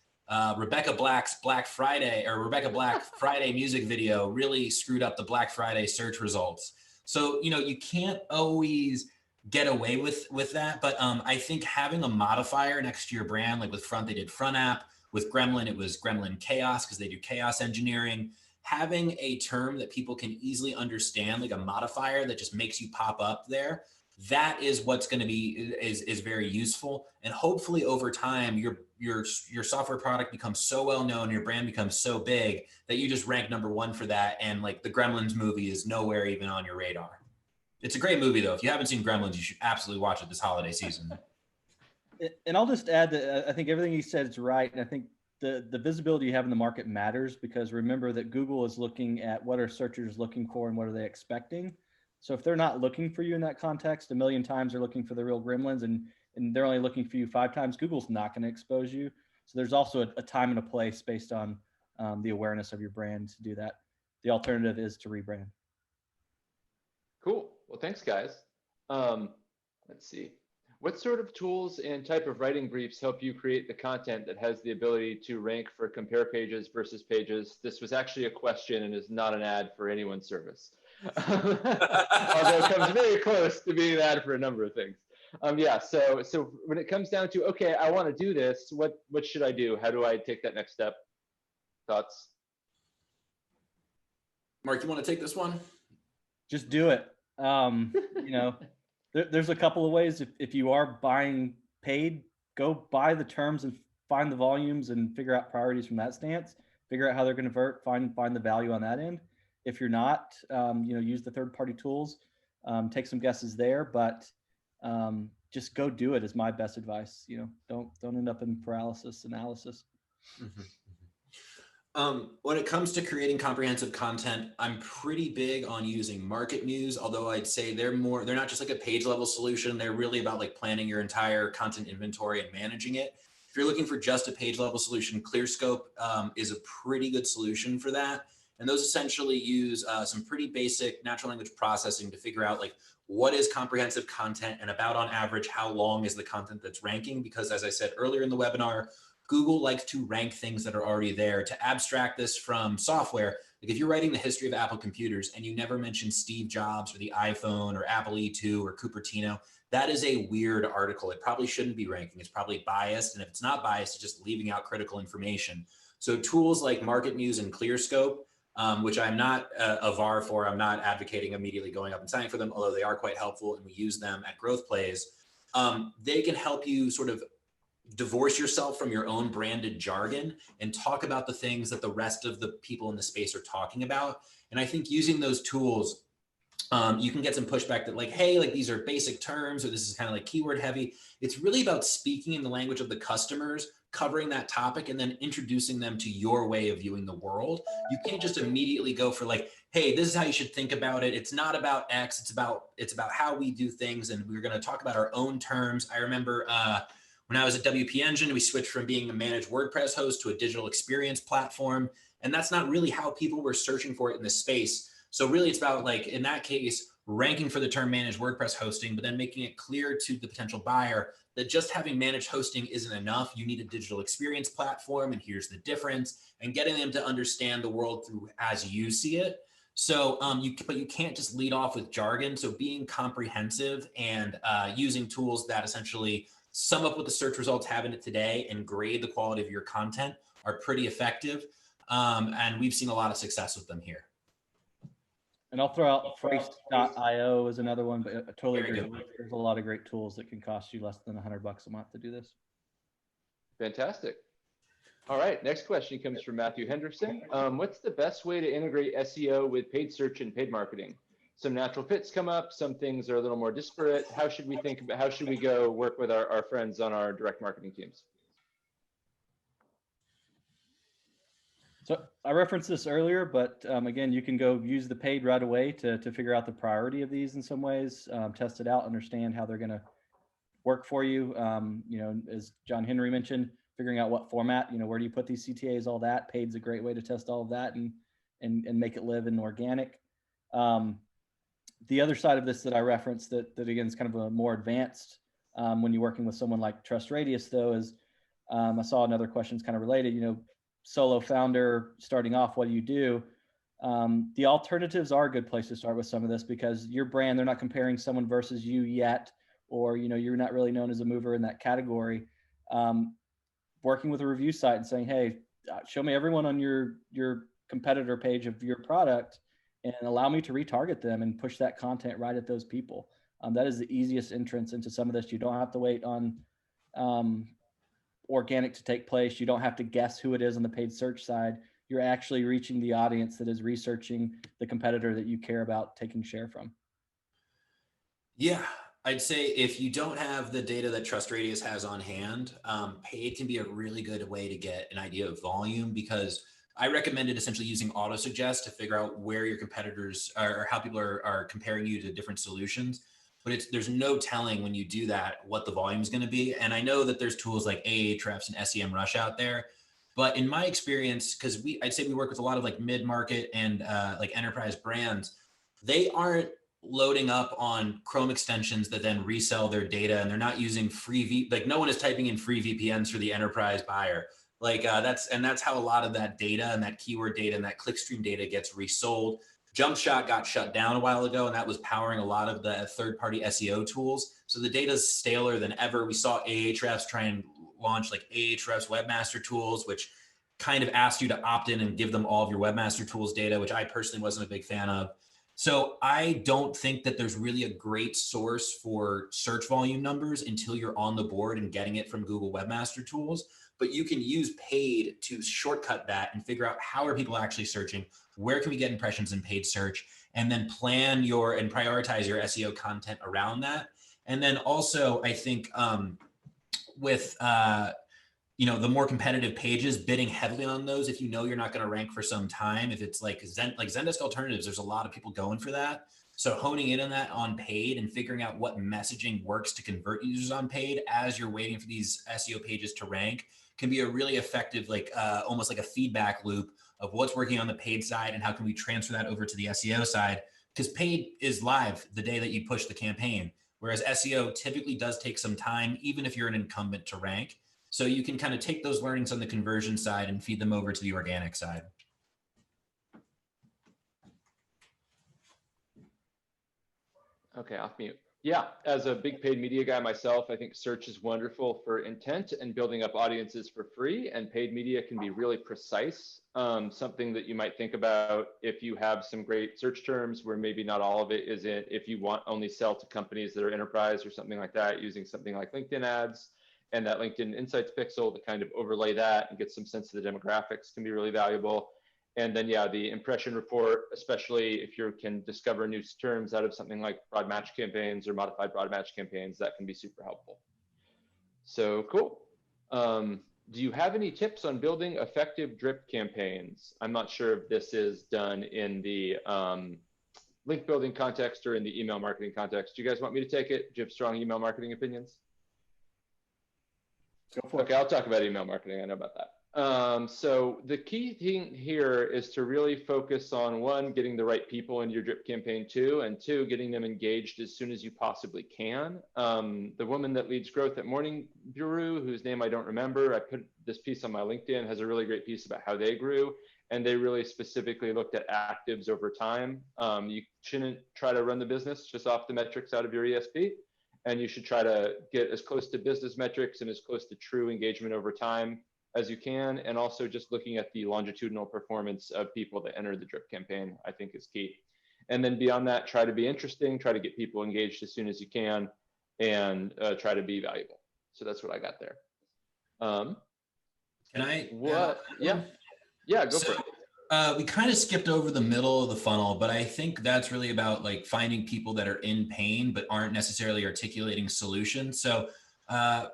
Rebecca Black Friday music video really screwed up the Black Friday search results. So, you can't always get away with that. But I think having a modifier next to your brand, like with Front, they did Front App. With Gremlin, it was Gremlin Chaos because they do chaos engineering. Having a term that people can easily understand, like a modifier that just makes you pop up there, that is what's going to be is very useful. And hopefully over time, your software product becomes so well known, your brand becomes so big that you just rank #1 for that. And like the Gremlins movie is nowhere even on your radar. It's a great movie though. If you haven't seen Gremlins, you should absolutely watch it this holiday season. And I'll just add that I think everything you said is right. And I think the visibility you have in the market matters, because remember that Google is looking at what are searchers looking for and what are they expecting. So if they're not looking for you in that context, a million times they're looking for the real Gremlins, and they're only looking for you 5 times, Google's not going to expose you. So there's also a time and a place based on the awareness of your brand to do that. The alternative is to rebrand. Cool. Well, thanks, guys. Let's see. What sort of tools and type of writing briefs help you create the content that has the ability to rank for compare pages versus pages? This was actually a question and is not an ad for anyone's service. Although it comes very close to being an ad for a number of things. Yeah, so when it comes down to, okay, I want to do this, what should I do? How do I take that next step? Thoughts? Mark, you want to take this one? Just do it. There's a couple of ways. If you are buying paid, go buy the terms and find the volumes and figure out priorities from that stance. Figure out how they're going to convert. Find the value on that end. If you're not, use the third-party tools. Take some guesses there, but just go do it is my best advice. Don't end up in paralysis analysis. Mm-hmm. When it comes to creating comprehensive content, I'm pretty big on using market news, although I'd say they're not just like a page level solution. They're really about like planning your entire content inventory and managing it. If you're looking for just a page level solution, ClearScope is a pretty good solution for that. And those essentially use some pretty basic natural language processing to figure out like what is comprehensive content and about on average, how long is the content that's ranking? Because as I said earlier in the webinar, Google likes to rank things that are already there. To abstract this from software, like if you're writing the history of Apple computers and you never mention Steve Jobs or the iPhone or Apple E2 or Cupertino, that is a weird article. It probably shouldn't be ranking. It's probably biased. And if it's not biased, it's just leaving out critical information. So tools like Market News and ClearScope, which I'm not a VAR for, I'm not advocating immediately going up and signing for them, although they are quite helpful and we use them at Growth Plays. They can help you sort of divorce yourself from your own branded jargon and talk about the things that the rest of the people in the space are talking about. And I think using those tools, you can get some pushback that like, hey, like these are basic terms, or this is kind of like keyword heavy. It's really about speaking in the language of the customers, covering that topic, and then introducing them to your way of viewing the world. You can't just immediately go for like, hey, this is how you should think about it. It's not about X, it's about how we do things. And we're going to talk about our own terms. I remember, when I was at WP Engine, we switched from being a managed WordPress host to a digital experience platform. And that's not really how people were searching for it in this space. So really it's about like, in that case, ranking for the term managed WordPress hosting, but then making it clear to the potential buyer that just having managed hosting isn't enough. You need a digital experience platform, and here's the difference, and getting them to understand the world through as you see it. So, but you can't just lead off with jargon. So being comprehensive and using tools that essentially sum up what the search results have in it today and grade the quality of your content are pretty effective. And we've seen a lot of success with them here. And I'll throw out Phrase.io as another one, but I totally Very agree. good. There's a lot of great tools that can cost you less than $100 a month to do this. Fantastic. All right, next question comes from Matthew Henderson. What's the best way to integrate SEO with paid search and paid marketing? Some natural fits come up, some things are a little more disparate. How should we think about, how should we go work with our friends on our direct marketing teams? So I referenced this earlier, but again, you can go use the paid right away to figure out the priority of these in some ways, test it out, understand how they're going to work for you. As John Henry mentioned, figuring out what format, where do you put these CTAs, all that. Paid's a great way to test all of that and make it live in organic. The other side of this that I referenced that again is kind of a more advanced when you're working with someone like TrustRadius though is I saw another question's kind of related, you know, solo founder starting off, what do you do? The alternatives are a good place to start with some of this because your brand, they're not comparing someone versus you yet, or, you know, you're not really known as a mover in that category. Working with a review site and saying, hey, show me everyone on your competitor page of your product and allow me to retarget them and push that content right at those people. That is the easiest entrance into some of this. You don't have to wait on organic to take place. You don't have to guess who it is on the paid search side. You're actually reaching the audience that is researching the competitor that you care about taking share from. Yeah, I'd say if you don't have the data that TrustRadius has on hand, paid can be a really good way to get an idea of volume, because I recommended essentially using auto-suggest to figure out where your competitors are or how people are comparing you to different solutions. But there's no telling when you do that what the volume is going to be. And I know that there's tools like Ahrefs and SEMrush out there. But in my experience, because I'd say we work with a lot of like mid-market and like enterprise brands, they aren't loading up on Chrome extensions that then resell their data, and they're not using like no one is typing in free VPNs for the enterprise buyer. Like that's how a lot of that data and that keyword data and that clickstream data gets resold. JumpShot got shut down a while ago, and that was powering a lot of the third-party SEO tools. So the data is staler than ever. We saw Ahrefs try and launch like Ahrefs webmaster tools, which kind of asked you to opt in and give them all of your webmaster tools data, which I personally wasn't a big fan of. So I don't think that there's really a great source for search volume numbers until you're on the board and getting it from Google Webmaster Tools. But you can use paid to shortcut that and figure out how are people actually searching, where can we get impressions in paid search, and then plan and prioritize your SEO content around that. And then also, I think with you know, the more competitive pages, bidding heavily on those if you know you're not going to rank for some time. If it's like Zendesk alternatives, there's a lot of people going for that. So honing in on that on paid and figuring out what messaging works to convert users on paid as you're waiting for these SEO pages to rank can be a really effective, like almost like a feedback loop of what's working on the paid side and how can we transfer that over to the SEO side, because paid is live the day that you push the campaign, whereas SEO typically does take some time, even if you're an incumbent, to rank. So you can kind of take those learnings on the conversion side and feed them over to the organic side. Okay, off mute. Yeah, as a big paid media guy myself, I think search is wonderful for intent and building up audiences for free, and paid media can be really precise. Something that you might think about if you have some great search terms where maybe not all of it is in, if you want only sell to companies that are enterprise or something like that, using something like LinkedIn ads and that LinkedIn Insights pixel to kind of overlay that and get some sense of the demographics can be really valuable. And then, yeah, the impression report, especially if you can discover new terms out of something like broad match campaigns or modified broad match campaigns, that can be super helpful. So cool. Do you have any tips on building effective drip campaigns? I'm not sure if this is done in the link building context or in the email marketing context. Do you guys want me to take it? Do you have strong email marketing opinions? Go for it. Okay, I'll talk about email marketing. I know about that. So the key thing here is to really focus on, one, getting the right people in your drip campaign, and two, getting them engaged as soon as you possibly can. The woman that leads growth at Morning Brew, whose name I don't remember, I put this piece on my LinkedIn, has a really great piece about how they grew, and they really specifically looked at actives over time. You shouldn't try to run the business just off the metrics out of your ESP. And you should try to get as close to business metrics and as close to true engagement over time as you can. And also just looking at the longitudinal performance of people that enter the drip campaign, I think is key. And then beyond that, try to be interesting, try to get people engaged as soon as you can, and try to be valuable. So that's what I got there. Can I? What? Yeah, go for it. We kind of skipped over the middle of the funnel, but I think that's really about like finding people that are in pain but aren't necessarily articulating solutions. So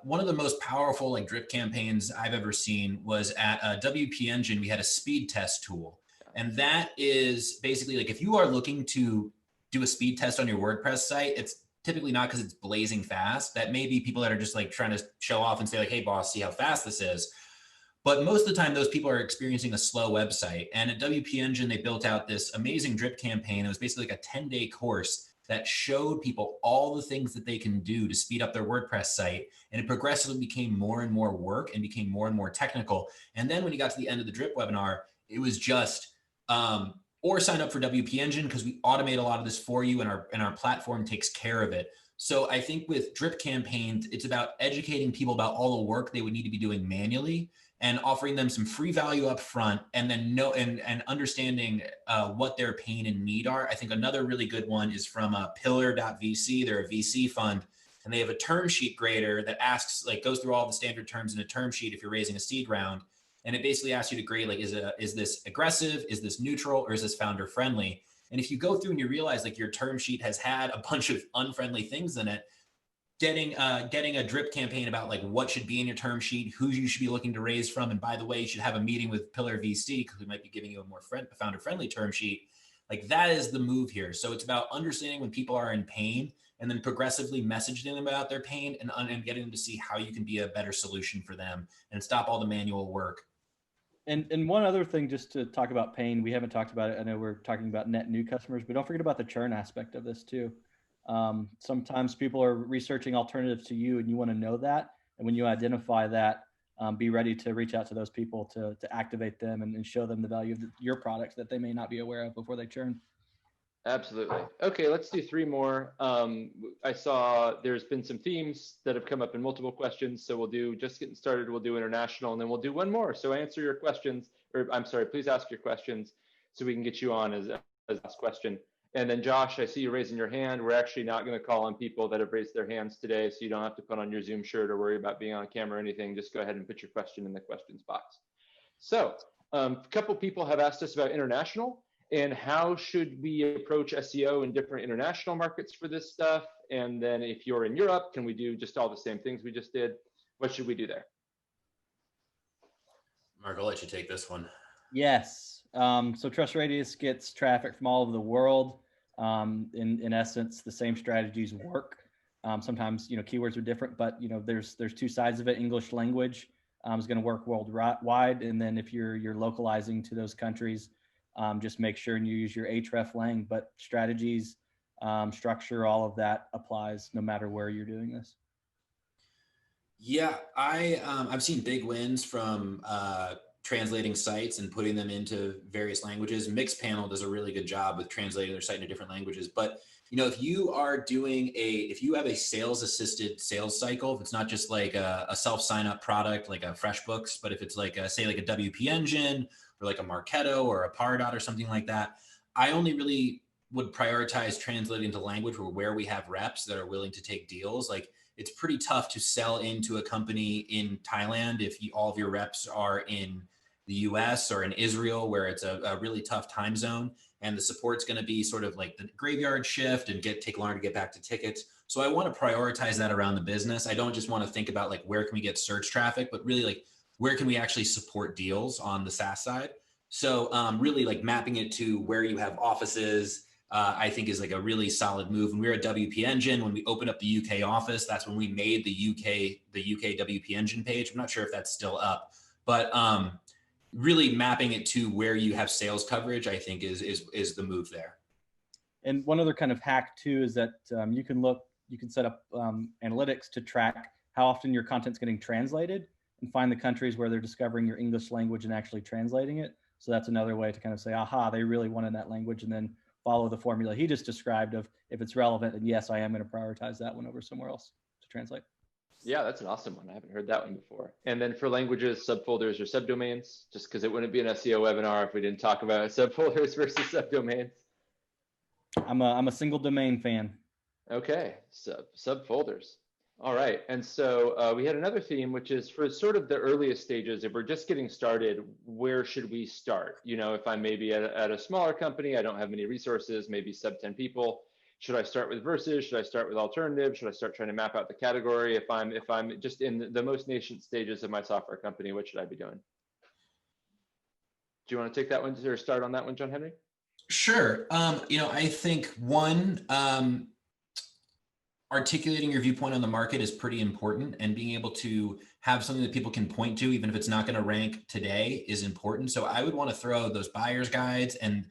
one of the most powerful like drip campaigns I've ever seen was at WP Engine. We had a speed test tool, and that is basically like if you are looking to do a speed test on your WordPress site, it's typically not because it's blazing fast. That may be people that are just like trying to show off and say like, hey boss, see how fast this is. But most of the time, those people are experiencing a slow website. And at WP Engine, they built out this amazing drip campaign. It was basically like a 10-day course that showed people all the things that they can do to speed up their WordPress site. And it progressively became more and more work and became more and more technical. And then when you got to the end of the drip webinar, it was just, or sign up for WP Engine because we automate a lot of this for you, and our platform takes care of it. So I think with drip campaigns, it's about educating people about all the work they would need to be doing manually and offering them some free value up front, and then and understanding what their pain and need are. I think another really good one is from Pillar.vc. They're a VC fund, and they have a term sheet grader that asks, like, goes through all the standard terms in a term sheet if you're raising a seed round. And it basically asks you to grade, like, is this aggressive? Is this neutral? Or is this founder friendly? And if you go through and you realize like your term sheet has had a bunch of unfriendly things in it, getting a drip campaign about like what should be in your term sheet, who you should be looking to raise from. And by the way, you should have a meeting with Pillar VC because we might be giving you a more founder friendly term sheet. Like, that is the move here. So it's about understanding when people are in pain and then progressively messaging them about their pain and getting them to see how you can be a better solution for them and stop all the manual work. And one other thing, just to talk about pain, we haven't talked about it. I know we're talking about net new customers, but don't forget about the churn aspect of this too. Sometimes people are researching alternatives to you, and you want to know that. And when you identify that, be ready to reach out to those people to activate them and show them the value of your products that they may not be aware of before they churn. Absolutely. Okay, let's do 3 more. I saw there's been some themes that have come up in multiple questions. So we'll do just getting started, we'll do international, and then we'll do one more. So answer your questions, or I'm sorry, please ask your questions so we can get you on as last question. And then Josh, I see you raising your hand. We're actually not going to call on people that have raised their hands today, so you don't have to put on your Zoom shirt or worry about being on camera or anything. Just go ahead and put your question in the questions box. So a couple people have asked us about international. And how should we approach SEO in different international markets for this stuff? And then if you're in Europe, can we do just all the same things we just did? What should we do there? Mark, I'll let you take this one. Yes. So TrustRadius gets traffic from all over the world. In essence, the same strategies work. Sometimes, keywords are different, but there's 2 sides of it. English language is going to work worldwide. And then if you're localizing to those countries, just make sure and you use your href lang, but strategies, structure, all of that applies no matter where you're doing this. Yeah, I've seen big wins from translating sites and putting them into various languages. Mixpanel does a really good job with translating their site into different languages. But if you are doing if you have a sales assisted sales cycle, if it's not just like a self sign up product like a FreshBooks, but if it's like say like a WP Engine or like a Marketo or a Pardot or something like that, I only really would prioritize translating to language where we have reps that are willing to take deals. Like, it's pretty tough to sell into a company in Thailand if all of your reps are in the US or in Israel, where it's a really tough time zone, and the support's going to be sort of like the graveyard shift and take longer to get back to tickets. So I want to prioritize that around the business. I don't just want to think about like where can we get search traffic, but really like where can we actually support deals on the SaaS side. So really like mapping it to where you have offices, I think is like a really solid move. When we were at WP Engine, when we opened up the UK office, that's when we made the UK WP Engine page. I'm not sure if that's still up, but really mapping it to where you have sales coverage, I think is the move there. And one other kind of hack too is that you can set up analytics to track how often your content's getting translated and find the countries where they're discovering your English language and actually translating it. So that's another way to kind of say, aha, they really wanted that language, and then follow the formula he just described of if it's relevant, and yes, I am going to prioritize that one over somewhere else to translate. Yeah, that's an awesome one. I haven't heard that one before. And then for languages, subfolders or subdomains, just because it wouldn't be an SEO webinar if we didn't talk about subfolders versus subdomains. I'm a single domain fan. Okay, subfolders. All right, and so we had another theme, which is for sort of the earliest stages. If we're just getting started, where should we start? If I'm maybe at a smaller company, I don't have many resources, maybe sub 10 people. Should I start with versus? Should I start with alternative? Should I start trying to map out the category? If I'm just in the most nascent stages of my software company, what should I be doing? Do you want to take that one or start on that one, John Henry? Sure. I think one, articulating your viewpoint on the market is pretty important, and being able to have something that people can point to, even if it's not going to rank today, is important. So I would want to throw those buyer's guides and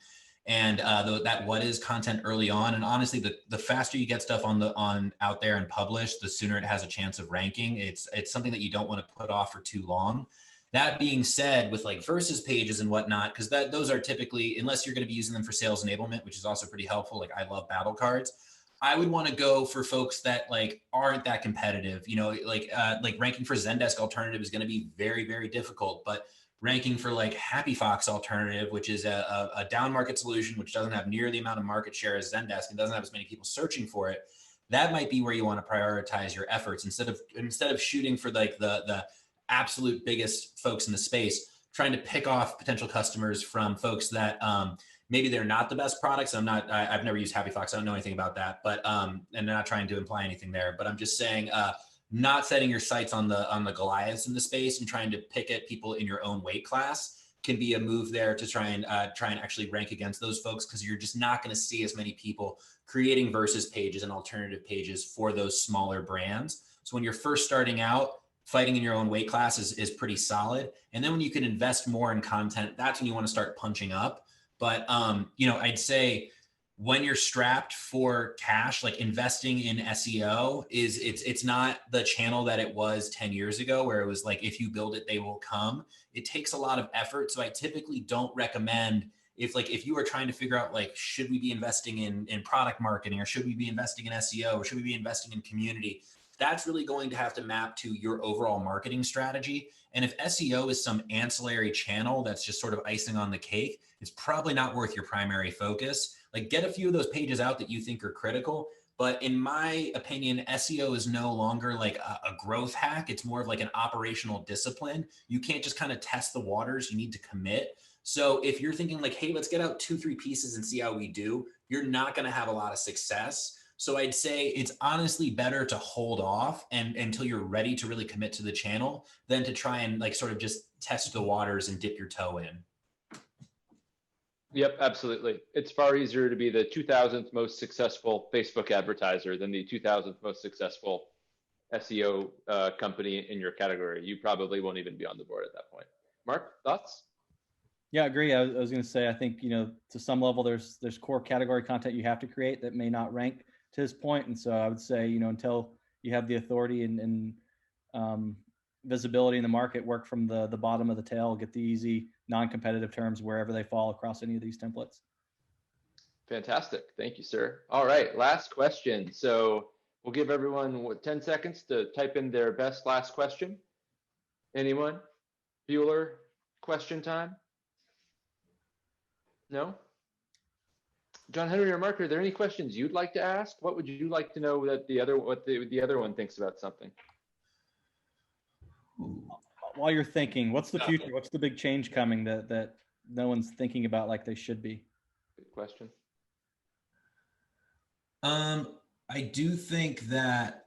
and that what is content early on. And honestly, the faster you get stuff out there and published, the sooner it has a chance of ranking. It's something that you don't want to put off for too long. That being said, with like versus pages and whatnot, because those are typically, unless you're going to be using them for sales enablement, which is also pretty helpful. Like I love battle cards. I would want to go for folks that like aren't that competitive. You know, like ranking for Zendesk alternative is going to be very, very difficult, but ranking for like Happy Fox alternative, which is a down market solution, which doesn't have near the amount of market share as Zendesk and doesn't have as many people searching for it. That might be where you want to prioritize your efforts instead of shooting for like the absolute biggest folks in the space, trying to pick off potential customers from folks that maybe they're not the best products. I've never used Happy Fox. I don't know anything about that, but and not trying to imply anything there, but I'm just saying, not setting your sights on the Goliaths in the space and trying to pick at people in your own weight class can be a move there to try and actually rank against those folks, because you're just not going to see as many people creating versus pages and alternative pages for those smaller brands. So when you're first starting out, fighting in your own weight class is pretty solid. And then when you can invest more in content, that's when you want to start punching up. But I'd say when you're strapped for cash, like investing in SEO it's not the channel that it was 10 years ago, where it was like, if you build it, they will come. It takes a lot of effort. So I typically don't recommend, if you are trying to figure out, like, should we be investing in product marketing, or should we be investing in SEO, or should we be investing in community? That's really going to have to map to your overall marketing strategy. And if SEO is some ancillary channel that's just sort of icing on the cake, it's probably not worth your primary focus. Like, get a few of those pages out that you think are critical. But in my opinion, SEO is no longer like a growth hack. It's more of like an operational discipline. You can't just kind of test the waters. You need to commit. So if you're thinking like, hey, let's get out 2-3 pieces and see how we do, you're not going to have a lot of success. So I'd say it's honestly better to hold off until you're ready to really commit to the channel than to try and like sort of just test the waters and dip your toe in. Yep, absolutely. It's far easier to be the 2000th most successful Facebook advertiser than the 2000th most successful SEO company in your category. You probably won't even be on the board at that point. Mark, thoughts? Yeah, I agree. I was going to say, I think, to some level, there's core category content you have to create that may not rank to his point. And so I would say, until you have the authority and visibility in the market, work from the bottom of the tail, get the easy non-competitive terms wherever they fall across any of these templates. Fantastic. Thank you, sir. All right, last question. So we'll give everyone 10 seconds to type in their best last question. Anyone? Bueller, question time? No? John Henry or Mark, are there any questions you'd like to ask? What would you like to know that the other one thinks about something? While you're thinking, what's the future? What's the big change coming that no one's thinking about like they should be? Good question. I do think that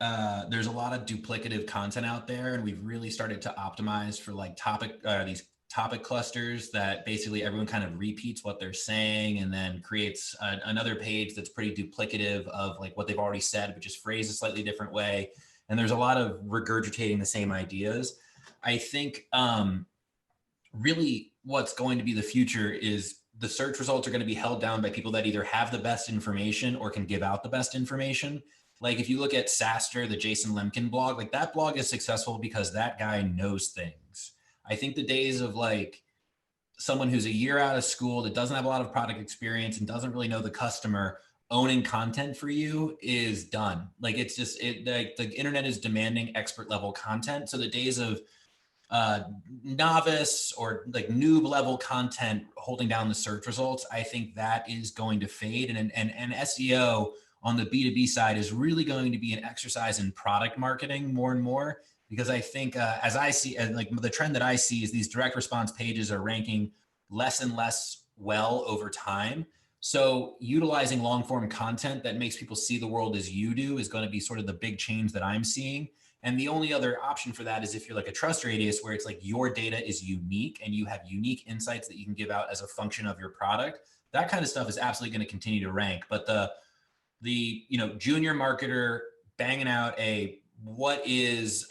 there's a lot of duplicative content out there, and we've really started to optimize for like these topic clusters that basically everyone kind of repeats what they're saying and then creates another page that's pretty duplicative of like what they've already said, but just phrased a slightly different way. And there's a lot of regurgitating the same ideas. I think really what's going to be the future is the search results are going to be held down by people that either have the best information or can give out the best information. Like if you look at SaaStr, the Jason Lemkin blog, like that blog is successful because that guy knows things. I think the days of like someone who's a year out of school that doesn't have a lot of product experience and doesn't really know the customer owning content for you is done. Like it's just, like the internet is demanding expert level content. So the days of novice or like noob level content holding down the search results, I think that is going to fade. And SEO on the B2B side is really going to be an exercise in product marketing more and more, because I think as I see, like the trend that I see is these direct response pages are ranking less and less well over time. So utilizing long form content that makes people see the world as you do is going to be sort of the big change that I'm seeing. And the only other option for that is if you're like a TrustRadius, where it's like your data is unique and you have unique insights that you can give out as a function of your product. That kind of stuff is absolutely going to continue to rank. But the junior marketer banging out a what is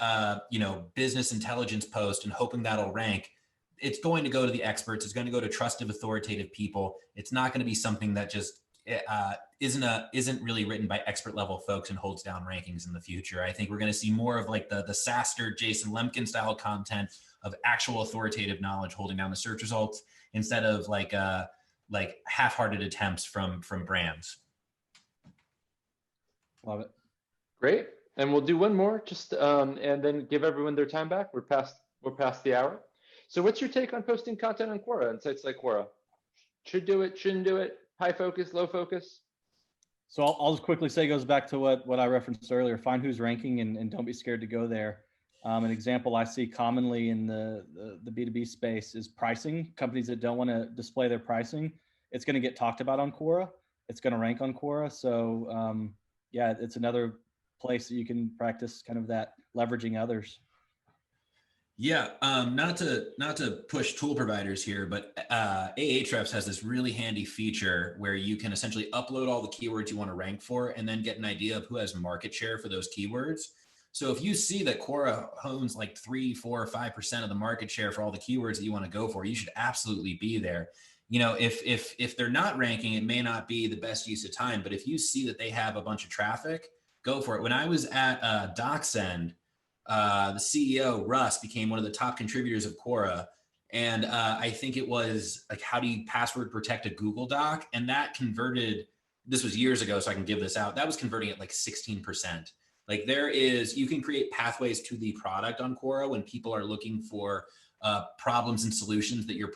business intelligence post and hoping that'll rank, it's going to go to the experts. It's going to go to trusted, authoritative people. It's not going to be something that just isn't really written by expert level folks and holds down rankings in the future. I think we're going to see more of like the SaaSter, Jason Lemkin style content of actual authoritative knowledge holding down the search results instead of like half-hearted attempts from brands. Love it. Great. And we'll do one more, just and then give everyone their time back. We're past the hour. So what's your take on posting content on Quora and sites like Quora? Should do it, shouldn't do it, high focus, low focus? So I'll just quickly say, it goes back to what I referenced earlier. Find who's ranking and don't be scared to go there. An example I see commonly in the B2B space is pricing. Companies that don't want to display their pricing, it's going to get talked about on Quora. It's going to rank on Quora. So yeah, it's another place that you can practice kind of that leveraging others. Yeah, not to push tool providers here, but Ahrefs has this really handy feature where you can essentially upload all the keywords you want to rank for and then get an idea of who has market share for those keywords. So if you see that Quora owns like 3, 4, or 5% of the market share for all the keywords that you want to go for, you should absolutely be there. You know, if they're not ranking, it may not be the best use of time, but if you see that they have a bunch of traffic, go for it. When I was at DocSend, the CEO, Russ, became one of the top contributors of Quora. And I think it was like, how do you password protect a Google Doc? And that converted, this was years ago, so I can give this out. That was converting at like 16%. Like you can create pathways to the product on Quora when people are looking for problems and solutions that your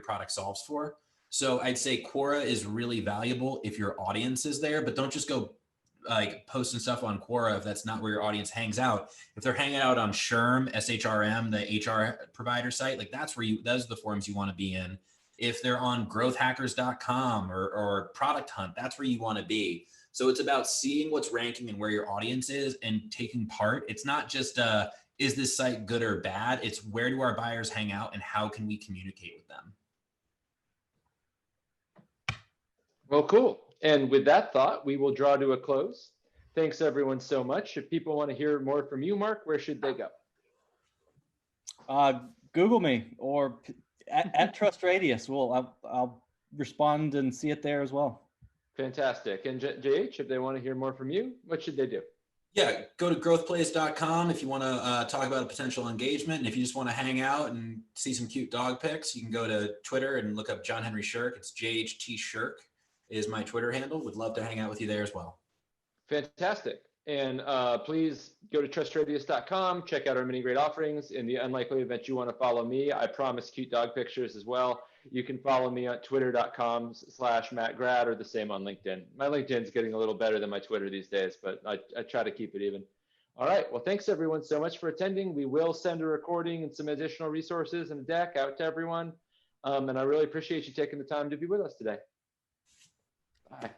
product solves for. So I'd say Quora is really valuable if your audience is there, but don't just go like posting stuff on Quora if that's not where your audience hangs out. If they're hanging out on SHRM, the HR provider site, like those are the forums you want to be in. If they're on growthhackers.com or Product Hunt, that's where you want to be. So it's about seeing what's ranking and where your audience is and taking part. It's not just is this site good or bad? It's where do our buyers hang out and how can we communicate with them? Well, cool. And with that thought, we will draw to a close. Thanks everyone so much. If people want to hear more from you, Mark, where should they go? Google me or at TrustRadius. I'll respond and see it there as well. Fantastic. And JH, if they want to hear more from you, what should they do? Yeah, go to growthplace.com if you want to talk about a potential engagement. And if you just want to hang out and see some cute dog pics, you can go to Twitter and look up John Henry Scherck. It's JHT Scherck is my Twitter handle. Would love to hang out with you there as well. Fantastic. And please go to TrustRadius.com, check out our many great offerings. In the unlikely event you want to follow me, I promise cute dog pictures as well. You can follow me on twitter.com/MattGrad or the same on LinkedIn. My LinkedIn's getting a little better than my Twitter these days, but I try to keep it even. All right. Well, thanks everyone so much for attending. We will send a recording and some additional resources and a deck out to everyone. And I really appreciate you taking the time to be with us today. Bye.